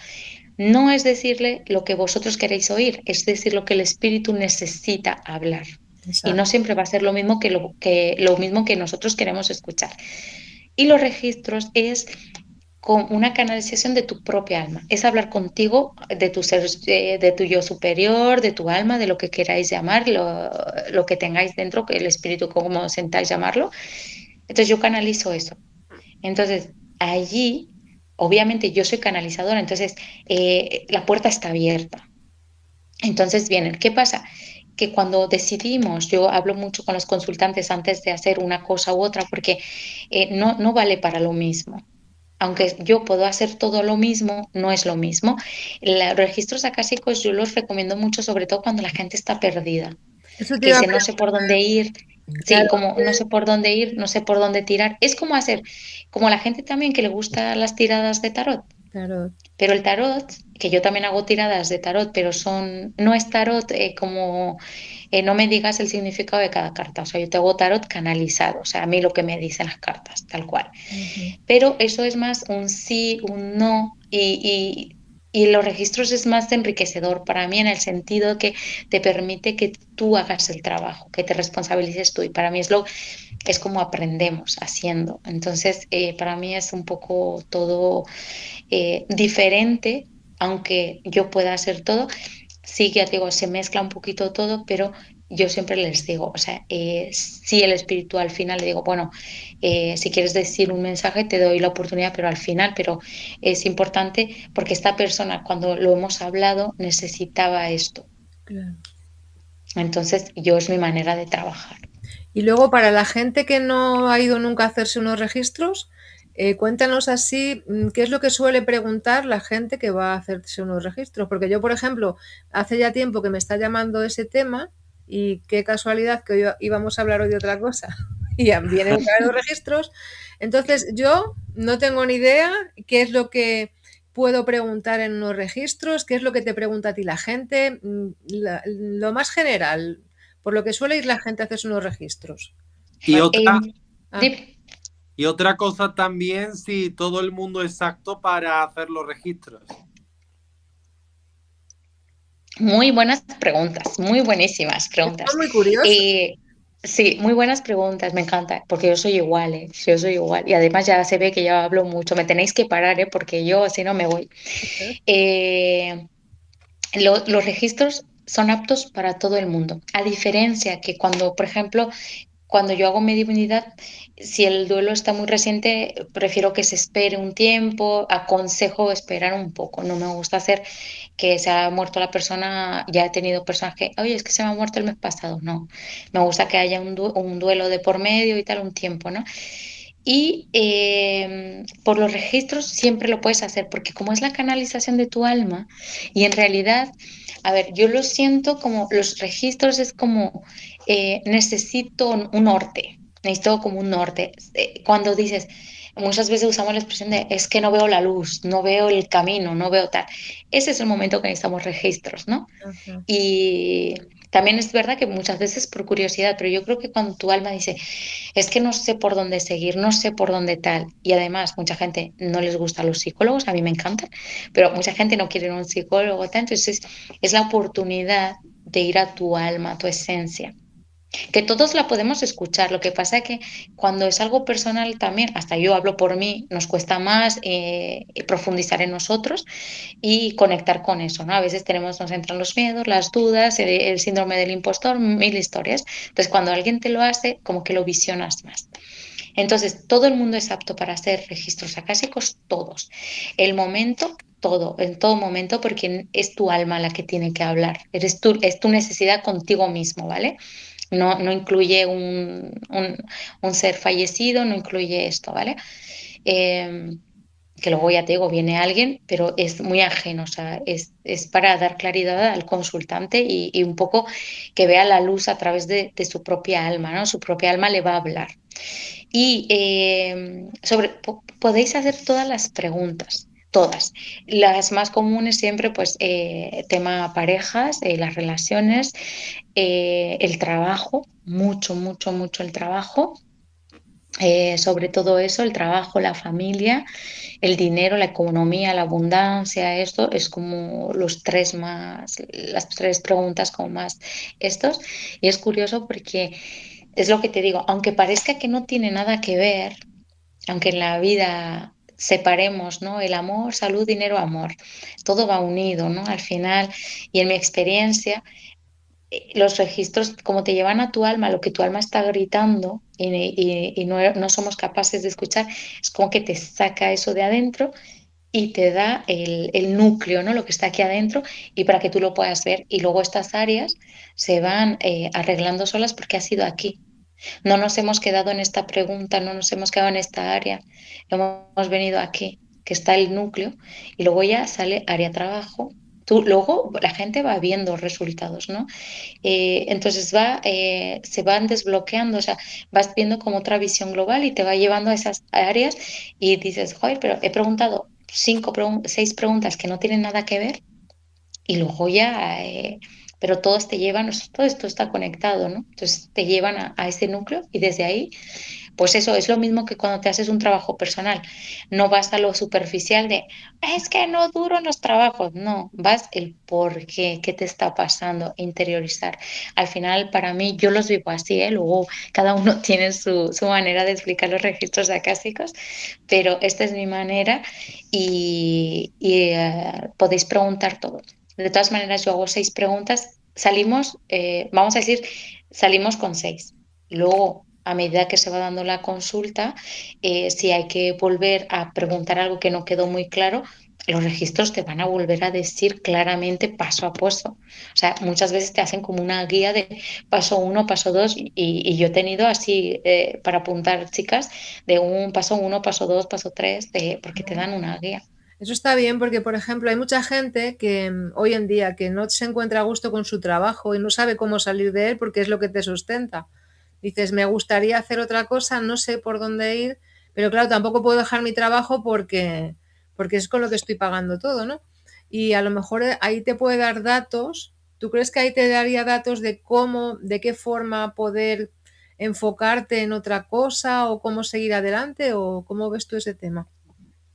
No es decirle lo que vosotros queréis oír, es decir lo que el espíritu necesita hablar. Y no exacto. siempre va a ser lo mismo que lo mismo que nosotros queremos escuchar. Y los registros es con una canalización de tu propia alma. Es hablar contigo de tu ser, de tu yo superior, de tu alma, de lo que queráis llamar, lo que tengáis dentro, que el espíritu, como sentáis llamarlo. Entonces yo canalizo eso. Entonces allí, obviamente yo soy canalizadora, entonces la puerta está abierta. Entonces vienen, ¿qué pasa? Que cuando decidimos, yo hablo mucho con los consultantes antes de hacer una cosa u otra, porque no vale para lo mismo. Aunque yo puedo hacer todo lo mismo, no es lo mismo. Los registros acásicos yo los recomiendo mucho, sobre todo cuando la gente está perdida, Eso te que iba a dice no sé por dónde preguntar. ir, sí, Claro, como no sé por dónde ir, no sé por dónde tirar. Es como hacer, como la gente también que le gusta las tiradas de tarot. claro, Pero el tarot, que yo también hago tiradas de tarot, pero no es tarot como no me digas el significado de cada carta. O sea, yo te hago tarot canalizado, o sea, a mí lo que me dicen las cartas, tal cual. ujú, Pero eso es más un sí, un no, y los registros es más enriquecedor para mí en el sentido que te permite que tú hagas el trabajo, que te responsabilices tú. Y para mí es como aprendemos haciendo. Entonces, para mí es un poco todo diferente, aunque yo pueda hacer todo. Sí, ya te digo, se mezcla un poquito todo, pero yo siempre les digo, o sea, sí el espíritu al final le digo, bueno, si quieres decir un mensaje te doy la oportunidad, pero al final, pero es importante porque esta persona cuando lo hemos hablado necesitaba esto. claro. Entonces, yo es mi manera de trabajar. Y luego, para la gente que no ha ido nunca a hacerse unos registros, cuéntanos así, qué es lo que suele preguntar la gente que va a hacerse unos registros. Porque yo, por ejemplo, hace ya tiempo que me está llamando ese tema y qué casualidad que hoy íbamos a hablar hoy de otra cosa. Y ya vienen otra vez los registros. Entonces, yo no tengo ni idea qué es lo que puedo preguntar en unos registros, qué es lo que te pregunta a ti la gente, lo más general, por lo que suele ir la gente a hacerse unos registros. Y Para- otra, Ah, Dime. y otra cosa también, si todo el mundo es apto para hacer los registros. Muy buenas preguntas, muy buenísimas estoy preguntas. muy curiosa. Eh, sí, muy buenas preguntas, me encanta, porque yo soy igual, ¿eh? Yo soy igual. Y además ya se ve que ya hablo mucho, me tenéis que parar, ¿eh? Porque yo si no me voy. Eh, los registros son aptos para todo el mundo, a diferencia que cuando, por ejemplo, cuando yo hago mediunidad, si el duelo está muy reciente, prefiero que se espere un tiempo, aconsejo esperar un poco. No me gusta hacer que se ha muerto la persona, ya he tenido personas que, oye, es que se me ha muerto el mes pasado. No, me gusta que haya un duelo de por medio y tal, un tiempo, ¿no? Y por los registros siempre lo puedes hacer, porque como es la canalización de tu alma, y en realidad, a ver, yo lo siento como los registros es como necesito un norte, necesito como un norte. Cuando dices, muchas veces usamos la expresión de es que no veo la luz, no veo el camino, no veo tal. Ese es el momento que necesitamos registros, ¿no? Ajá. Y también es verdad que muchas veces por curiosidad, pero yo creo que cuando tu alma dice, es que no sé por dónde seguir, no sé por dónde tal, y además mucha gente no les gustan los psicólogos, a mí me encantan, pero mucha gente no quiere un psicólogo, tal, entonces es la oportunidad de ir a tu alma, a tu esencia. Que todos la podemos escuchar, lo que pasa es que cuando es algo personal también, hasta yo hablo por mí, nos cuesta más profundizar en nosotros y conectar con eso, ¿no? A veces nos entran los miedos, las dudas, el síndrome del impostor, mil historias. Entonces, cuando alguien te lo hace, como que lo visionas más. Entonces, todo el mundo es apto para hacer registros acásicos, todos. El momento, todo, en todo momento, porque es tu alma la que tiene que hablar. Es tu necesidad contigo mismo, ¿vale? No, no incluye un ser fallecido, no incluye esto, ¿vale? Eh, que luego ya te digo, viene alguien, pero es muy ajeno, o sea, es para dar claridad al consultante y un poco que vea la luz a través de su propia alma, ¿no? Su propia alma le va a hablar. Y podéis hacer todas las preguntas, todas. Las más comunes siempre, pues, tema parejas, las relaciones, el trabajo, mucho, mucho, mucho el trabajo. Sobre todo eso, el trabajo, la familia, el dinero, la economía, la abundancia, esto es como las tres preguntas como más estos. Y es curioso porque es lo que te digo, aunque parezca que no tiene nada que ver, aunque en la vida separemos, ¿no? El amor, salud, dinero, amor, todo va unido, ¿no? Al final, y en mi experiencia, los registros, como te llevan a tu alma, lo que tu alma está gritando y no somos capaces de escuchar, es como que te saca eso de adentro y te da el núcleo, ¿no? Lo que está aquí adentro y para que tú lo puedas ver. Y luego estas áreas se van arreglando solas porque ha sido aquí. No nos hemos quedado en esta pregunta, no nos hemos quedado en esta área, hemos venido aquí, que está el núcleo, y luego ya sale área trabajo. Luego la gente va viendo resultados, ¿no? Entonces se van desbloqueando, o sea, vas viendo como otra visión global y te va llevando a esas áreas y dices, joder, pero he preguntado seis preguntas que no tienen nada que ver y luego ya, pero todos te llevan, todo esto está conectado, ¿no? Entonces te llevan a ese núcleo y desde ahí pues eso es lo mismo que cuando te haces un trabajo personal. No vas a lo superficial de, es que no duro en los trabajos. No, vas el por qué, qué te está pasando, interiorizar. Al final, para mí, yo los vivo así, ¿eh? Luego cada uno tiene su manera de explicar los registros acásicos, pero esta es mi manera y podéis preguntar todo. De todas maneras, yo hago seis preguntas. Salimos, vamos a decir, salimos con seis. Luego, a medida que se va dando la consulta, si hay que volver a preguntar algo que no quedó muy claro, los registros te van a volver a decir claramente paso a paso. O sea, muchas veces te hacen como una guía de paso uno, paso dos, y yo he tenido así para apuntar chicas de un paso uno, paso dos, paso tres, porque te dan una guía. Eso está bien porque, por ejemplo, hay mucha gente que hoy en día que no se encuentra a gusto con su trabajo y no sabe cómo salir de él porque es lo que te sustenta. Dices, me gustaría hacer otra cosa, no sé por dónde ir, pero claro, tampoco puedo dejar mi trabajo porque es con lo que estoy pagando todo, ¿no? Y a lo mejor ahí te puede dar datos. ¿Tú crees que ahí te daría datos de cómo, de qué forma poder enfocarte en otra cosa o cómo seguir adelante o cómo ves tú ese tema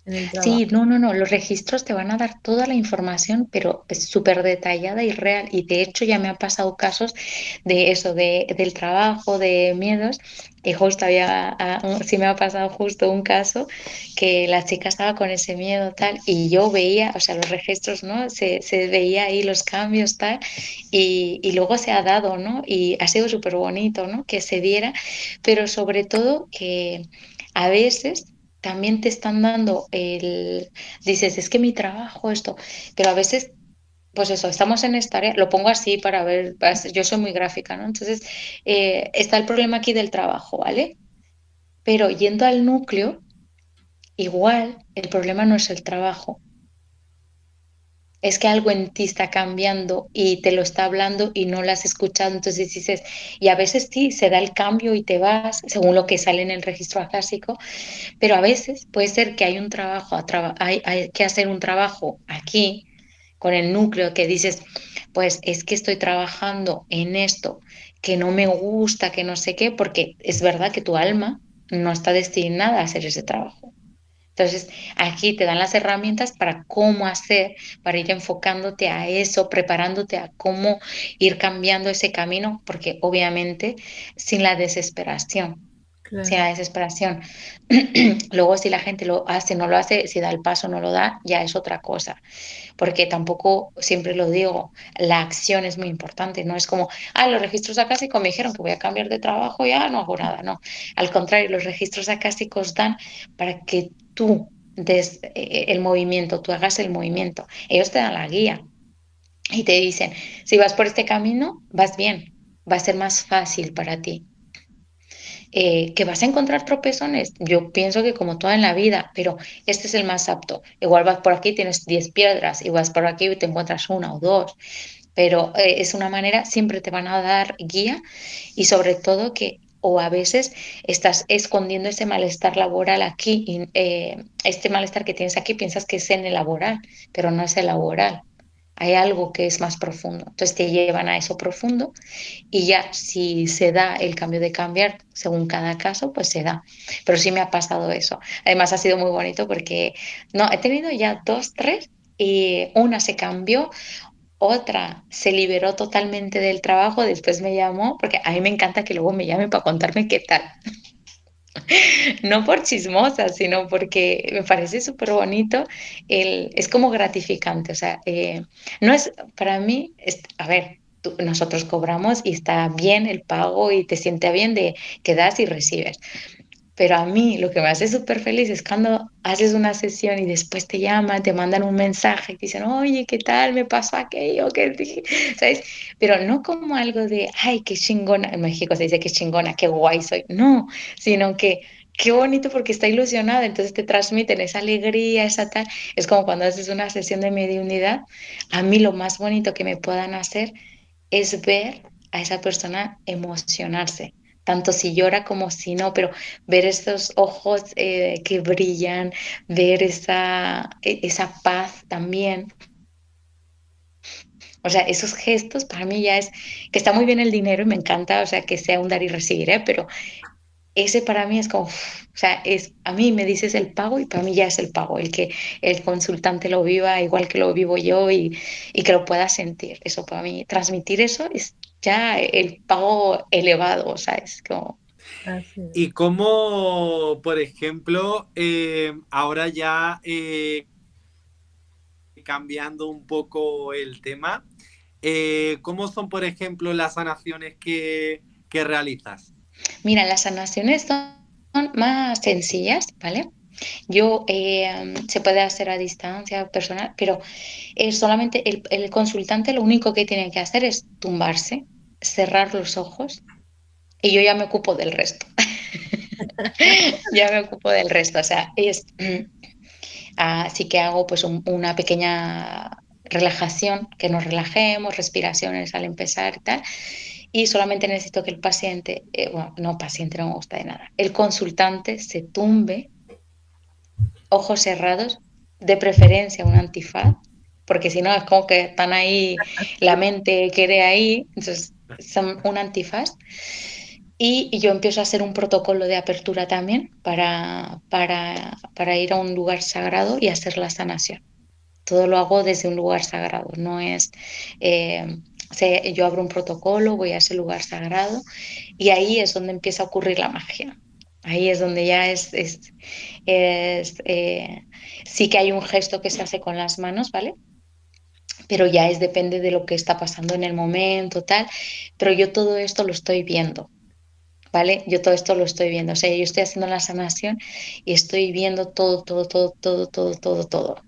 en el Sí, trabajo? no, los registros te van a dar toda la información, pero es súper detallada y real. Y de hecho ya me han pasado casos de eso, del trabajo, de miedos. Y justo sí me ha pasado justo un caso que la chica estaba con ese miedo tal, y yo veía, o sea, los registros, ¿no? Se veía ahí los cambios tal, y luego se ha dado, ¿no? Y ha sido súper bonito, ¿no? Que se diera, pero sobre todo que a veces también te están dando dices, es que mi trabajo, esto, pero a veces, pues eso, estamos en esta área, lo pongo así para ver, yo soy muy gráfica, ¿no? Entonces, está el problema aquí del trabajo, ¿vale? Pero yendo al núcleo, igual el problema no es el trabajo. Es que algo en ti está cambiando y te lo está hablando y no lo has escuchado, entonces dices, y a veces sí, se da el cambio y te vas, según lo que sale en el registro acásico. Pero a veces puede ser que hay un trabajo, hay que hacer un trabajo aquí con el núcleo que dices, pues es que estoy trabajando en esto que no me gusta, que no sé qué, porque es verdad que tu alma no está destinada a hacer ese trabajo. Entonces, aquí te dan las herramientas para cómo hacer, para ir enfocándote a eso, preparándote a cómo ir cambiando ese camino, porque obviamente sin la desesperación. Sin Claro. la desesperación. Luego, si la gente lo hace, no lo hace, si da el paso, no lo da, ya es otra cosa. Porque tampoco, siempre lo digo, la acción es muy importante. No es como, los registros acásicos me dijeron que voy a cambiar de trabajo, ya no hago nada. No. Al contrario, los registros acásicos dan para que tú des el movimiento, tú hagas el movimiento. Ellos te dan la guía y te dicen, si vas por este camino, vas bien, va a ser más fácil para ti. Que vas a encontrar tropezones. Yo pienso que como toda en la vida, pero este es el más apto. Igual vas por aquí, tienes 10 piedras, y vas por aquí y te encuentras una o dos, pero es una manera, siempre te van a dar guía y sobre todo que o a veces estás escondiendo ese malestar laboral aquí, y, este malestar que tienes aquí piensas que es en el laboral, pero no es el laboral. Hay algo que es más profundo. Entonces te llevan a eso profundo y ya si se da el cambio de cambiar según cada caso, pues se da. Pero sí me ha pasado eso. Además ha sido muy bonito porque no, he tenido ya dos, tres y una se cambió, otra se liberó totalmente del trabajo, después me llamó, porque a mí me encanta que luego me llame para contarme qué tal. No por chismosa, sino porque me parece súper bonito, es como gratificante, o sea, no es, para mí, a ver, nosotros cobramos y está bien el pago y te siente bien de que das y recibes, pero a mí lo que me hace súper feliz es cuando haces una sesión y después te llaman, te mandan un mensaje y te dicen, oye, ¿qué tal? Me pasó aquello, que dije, ¿sabes? Pero no como algo de, ay, qué chingona, en México se dice qué chingona, qué guay soy, no, sino que qué bonito porque está ilusionada, entonces te transmiten esa alegría, esa tal. Es como cuando haces una sesión de mediunidad, a mí lo más bonito que me puedan hacer es ver a esa persona emocionarse, tanto si llora como si no, pero ver esos ojos que brillan, ver esa paz también. O sea, esos gestos para mí ya es que está muy bien el dinero y me encanta, o sea, que sea un dar y recibir, ¿eh? Pero ese para mí es como, o sea, a mí me dices el pago y para mí ya es el pago, el que el consultante lo viva igual que lo vivo yo y que lo pueda sentir. Eso para mí, transmitir eso es ya el pago elevado, o sea, es como... Así es. Y cómo, por ejemplo, ahora ya cambiando un poco el tema, ¿cómo son, por ejemplo, las sanaciones que realizas? Mira, las sanaciones son más sencillas, ¿vale? Yo se puede hacer a distancia personal, pero solamente el consultante lo único que tiene que hacer es tumbarse, cerrar los ojos y yo ya me ocupo del resto. Ya me ocupo del resto. O sea, así que hago pues una pequeña relajación, que nos relajemos, respiraciones al empezar y tal. Y solamente necesito que el paciente, bueno, no paciente, no me gusta de nada, el consultante se tumbe, ojos cerrados, de preferencia un antifaz, porque si no es como que están ahí, la mente quede ahí, entonces son un antifaz. Y yo empiezo a hacer un protocolo de apertura también para ir a un lugar sagrado y hacer la sanación. Todo lo hago desde un lugar sagrado, no es, yo abro un protocolo, voy a ese lugar sagrado y ahí es donde empieza a ocurrir la magia. Ahí es donde ya es, sí que hay un gesto que se hace con las manos, ¿vale? Pero ya depende de lo que está pasando en el momento, tal. Pero yo todo esto lo estoy viendo, ¿vale? Yo todo esto lo estoy viendo. O sea, yo estoy haciendo la sanación y estoy viendo todo, todo, todo, todo, todo, todo, todo.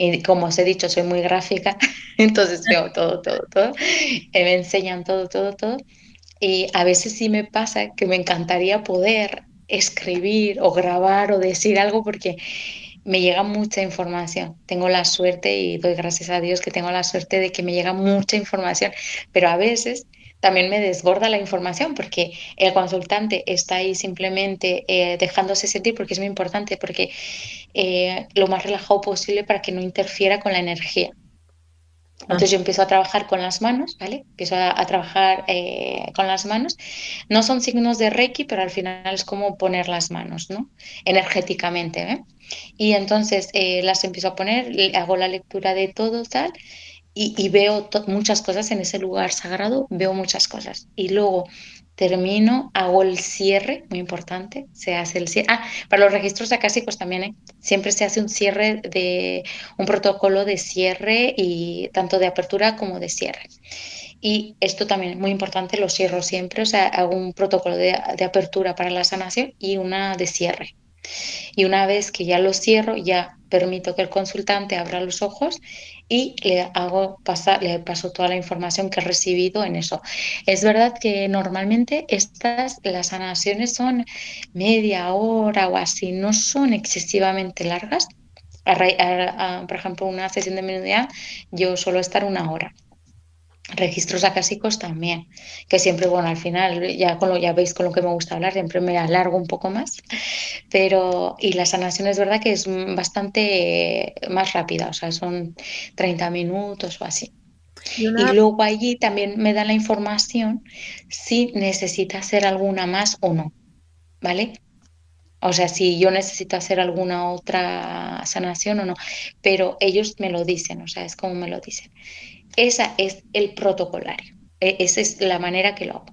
Y como os he dicho, soy muy gráfica, entonces veo todo, todo, todo. Me enseñan todo, todo, todo. Y a veces sí me pasa que me encantaría poder escribir o grabar o decir algo porque me llega mucha información. Tengo la suerte y doy gracias a Dios que tengo la suerte de que me llega mucha información, pero a veces también me desborda la información porque el consultante está ahí simplemente dejándose sentir porque es muy importante, porque lo más relajado posible para que no interfiera con la energía. Ah, Entonces yo empiezo a trabajar con las manos, ¿vale? Empiezo a trabajar con las manos. No son signos de Reiki, pero al final es como poner las manos, ¿no? Energéticamente, ¿eh? Y entonces las empiezo a poner, hago la lectura de todo, tal, y veo muchas cosas en ese lugar sagrado, veo muchas cosas. Y luego termino, hago el cierre, muy importante, se hace el cierre. Ah, para los registros acásicos también, ¿eh? Siempre se hace un cierre de un protocolo de cierre y tanto de apertura como de cierre. Y esto también es muy importante, lo cierro siempre, o sea, hago un protocolo de apertura para la sanación y una de cierre. Y una vez que ya lo cierro, ya permito que el consultante abra los ojos y le paso toda la información que he recibido en eso. Es verdad que normalmente las sanaciones son media hora o así, no son excesivamente largas. Por ejemplo, una sesión de mediodía, yo suelo estar una hora. Registros acásicos también, que siempre, bueno, al final, ya veis con lo que me gusta hablar, siempre me alargo un poco más, pero, y la sanación es verdad que es bastante más rápida, o sea, son 30 minutos o así. y Y una, luego allí también me dan la información si necesita hacer alguna más o no, ¿vale? O sea, si yo necesito hacer alguna otra sanación o no, pero ellos me lo dicen, o sea, es como me lo dicen. Esa es el protocolario. Esa es la manera que lo hago.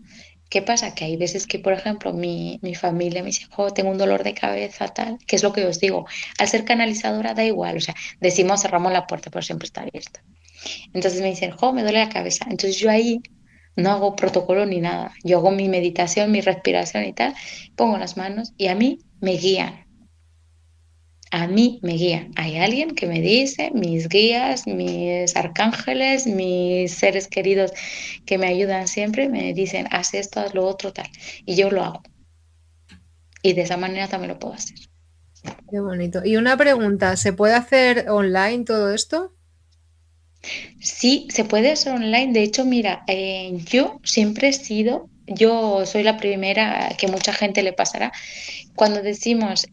¿Qué pasa? Que hay veces que, por ejemplo, mi familia me dice, oh, tengo un dolor de cabeza, tal, que es lo que os digo. Al ser canalizadora da igual, o sea, decimos cerramos la puerta, pero siempre está abierta. Entonces me dicen, oh, me duele la cabeza. Entonces yo ahí no hago protocolo ni nada. Yo hago mi meditación, mi respiración y tal, pongo las manos y a mí me guían. A mí me guían. Hay alguien que me dice, mis guías, mis arcángeles, mis seres queridos que me ayudan siempre, me dicen, haz esto, haz lo otro, tal. Y yo lo hago. Y de esa manera también lo puedo hacer. qué bonito. Y una pregunta, ¿se puede hacer online todo esto? Sí, se puede hacer online. De hecho, mira, yo siempre he sido, yo soy la primera que mucha gente le pasará. Cuando decimos,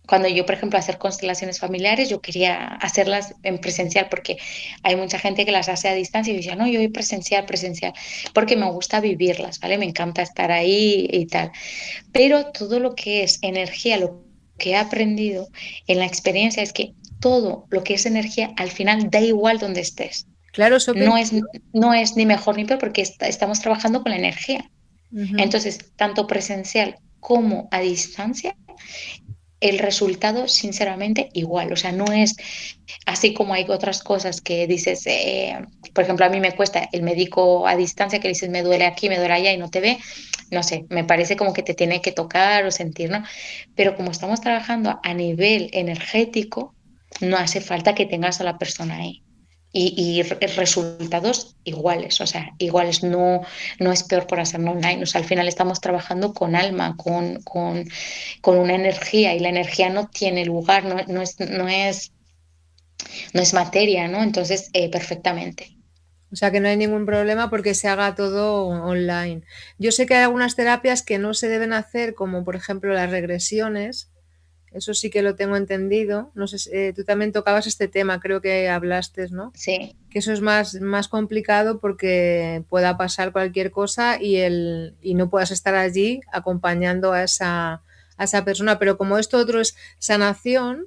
cuando yo, por ejemplo, hacer constelaciones familiares, yo quería hacerlas en presencial porque hay mucha gente que las hace a distancia y decía, no, yo voy presencial, presencial, porque me gusta vivirlas, ¿vale? Me encanta estar ahí y tal. Pero todo lo que es energía, lo que he aprendido en la experiencia es que todo lo que es energía, al final da igual donde estés. Claro, eso No pensé es, yo. no es ni mejor ni peor porque estamos trabajando con la energía. Ujú. Entonces, tanto presencial como a distancia, el resultado, sinceramente, igual. O sea, no es así como hay otras cosas que dices, por ejemplo, a mí me cuesta el médico a distancia que dices, me duele aquí, me duele allá y no te ve. No sé, me parece como que te tiene que tocar o sentir, ¿no? Pero como estamos trabajando a nivel energético, no hace falta que tengas a la persona ahí. Resultados iguales, o sea, iguales, no es peor por hacerlo online. O sea, al final estamos trabajando con alma, con una energía, y la energía no tiene lugar, no es materia, ¿no? Entonces, perfectamente. O sea que no hay ningún problema porque se haga todo online. Yo sé que hay algunas terapias que no se deben hacer, como por ejemplo las regresiones. Eso sí que lo tengo entendido. No sé, tú también tocabas este tema, creo que hablaste, ¿no? Sí. Que eso es más complicado porque pueda pasar cualquier cosa y no puedas estar allí acompañando a esa persona. Pero como esto otro es sanación,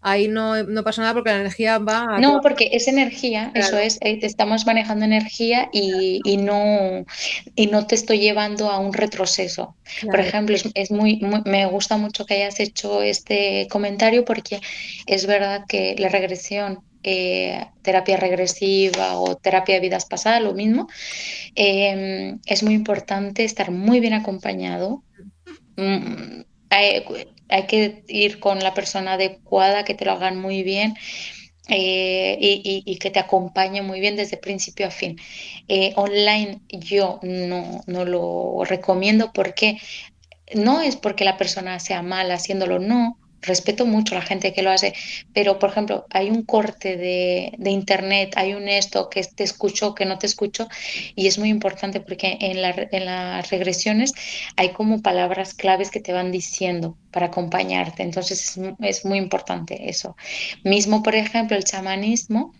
ahí no pasa nada porque la energía va a No, todo. porque es energía, eso Claro, es, estamos manejando energía y no te estoy llevando a un retroceso. Por claro. ejemplo, me gusta mucho que hayas hecho este comentario porque es verdad que la regresión, terapia regresiva o terapia de vidas pasadas, lo mismo, es muy importante estar muy bien acompañado. Mm, hay, hay que ir con la persona adecuada, que te lo hagan muy bien, y que te acompañe muy bien desde principio a fin. Online yo no lo recomiendo porque no es porque la persona sea mala haciéndolo, no. Respeto mucho a la gente que lo hace, pero por ejemplo, hay un corte de internet, hay un esto que te escucho, que no te escucho, y es muy importante porque en las regresiones hay como palabras claves que te van diciendo para acompañarte, entonces es muy importante eso. Mismo, por ejemplo, el chamanismo.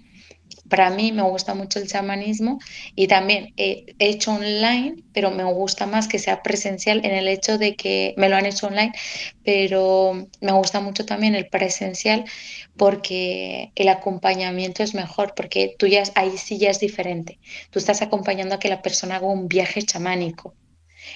Para mí me gusta mucho el chamanismo y también he hecho online, pero me gusta más que sea presencial en el hecho de que me lo han hecho online, pero me gusta mucho también el presencial porque el acompañamiento es mejor, porque ahí sí ya es diferente. Tú estás acompañando a que la persona haga un viaje chamánico.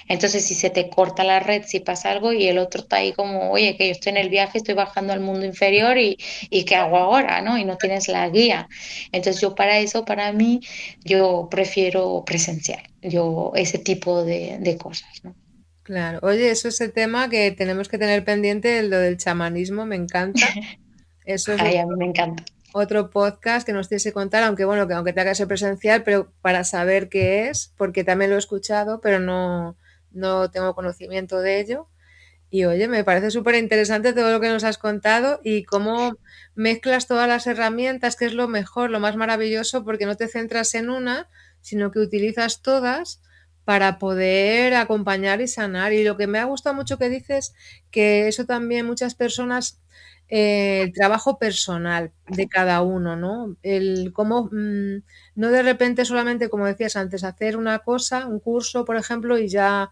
Entonces, si se te corta la red, si pasa algo y el otro está ahí como, oye, que yo estoy en el viaje, estoy bajando al mundo inferior y ¿qué hago ahora? ¿No? Y no tienes la guía. Entonces, yo para eso, para mí, yo prefiero presencial, ese tipo de cosas, ¿no? Claro. Oye, eso es el tema que tenemos que tener pendiente, lo del chamanismo, me encanta. Eso es Ay, a mí me encanta. otro podcast que nos tienes que contar, aunque bueno, que aunque tenga que ser presencial, pero para saber qué es, porque también lo he escuchado, pero no tengo conocimiento de ello. Y oye, me parece súper interesante todo lo que nos has contado y cómo mezclas todas las herramientas, que es lo mejor, lo más maravilloso, porque no te centras en una, sino que utilizas todas para poder acompañar y sanar. Y lo que me ha gustado mucho que dices, que eso también muchas personas, el trabajo personal de cada uno, ¿no? El cómo, no de repente solamente, como decías antes, hacer una cosa, un curso, por ejemplo, y ya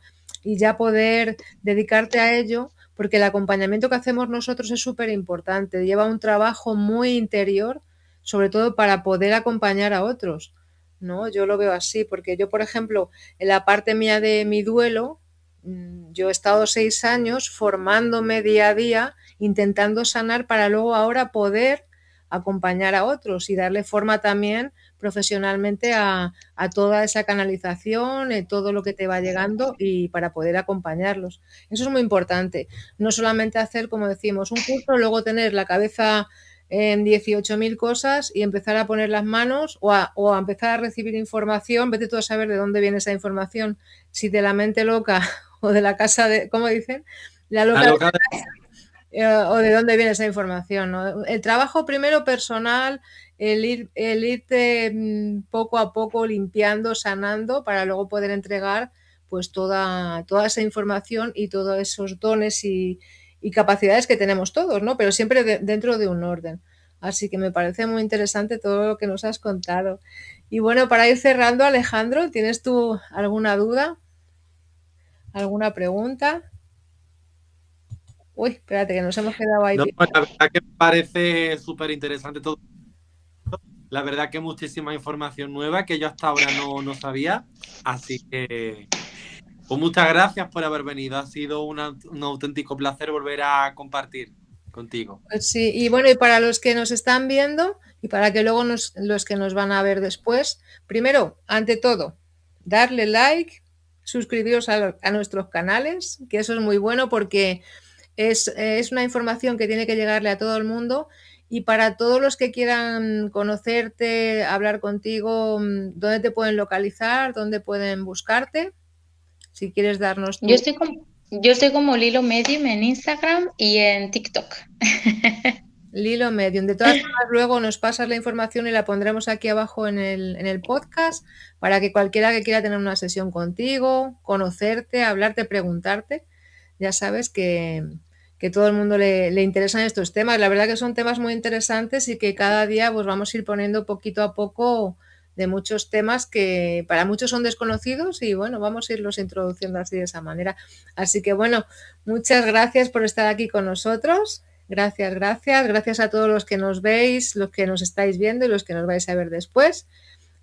poder dedicarte a ello, porque el acompañamiento que hacemos nosotros es súper importante, lleva un trabajo muy interior, sobre todo para poder acompañar a otros, ¿no? Yo lo veo así, porque yo, por ejemplo, en la parte mía de mi duelo, yo he estado 6 años formándome día a día, intentando sanar para luego ahora poder acompañar a otros y darle forma también profesionalmente a toda esa canalización, todo lo que te va llegando y para poder acompañarlos. Eso es muy importante. No solamente hacer, como decimos, un curso, luego tener la cabeza en 18.000 cosas y empezar a poner las manos o a empezar a recibir información, vete tú a saber de dónde viene esa información, si de la mente loca o de la casa de, ¿cómo dicen? La La loca de loca de- o de dónde viene esa información, ¿no? El trabajo primero personal, el irte poco a poco limpiando, sanando, para luego poder entregar pues toda esa información y todos esos dones y capacidades que tenemos todos, ¿no? Pero siempre dentro de un orden. Así que me parece muy interesante todo lo que nos has contado. Y bueno, para ir cerrando, Alejandro, ¿tienes tú alguna duda? ¿Alguna pregunta? Uy, espérate, que nos hemos quedado ahí No, pues la picados. verdad que me parece súper interesante todo. La verdad que muchísima información nueva que yo hasta ahora no sabía. Así que Pues muchas gracias por haber venido. Ha sido un auténtico placer volver a compartir contigo. Pues sí, y bueno, y para los que nos están viendo y para que luego los que nos van a ver después, primero, ante todo, darle like, suscribiros a nuestros canales, que eso es muy bueno porque es una información que tiene que llegarle a todo el mundo. Y para todos los que quieran conocerte, hablar contigo, ¿dónde te pueden localizar? ¿Dónde pueden buscarte? Si quieres darnos Yo tu... estoy como Lilo Medium en Instagram y en TikTok. Lilo Medium. De todas formas, luego nos pasas la información y la pondremos aquí abajo en el podcast para que cualquiera que quiera tener una sesión contigo, conocerte, hablarte, preguntarte, ya sabes que todo el mundo le interesan estos temas. La verdad que son temas muy interesantes y que cada día pues vamos a ir poniendo poquito a poco de muchos temas que para muchos son desconocidos y bueno, vamos a irlos introduciendo así de esa manera. Así que bueno, muchas gracias por estar aquí con nosotros. Gracias, gracias. Gracias a todos los que nos veis, los que nos estáis viendo y los que nos vais a ver después.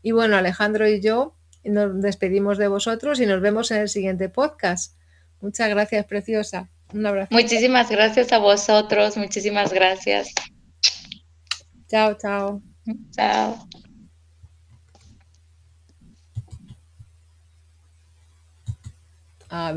Y bueno, Alejandro y yo nos despedimos de vosotros y nos vemos en el siguiente podcast. Muchas gracias, preciosa. Un abrazo. Muchísimas gracias a vosotros. Muchísimas gracias. Chao, chao. Chao. A ver.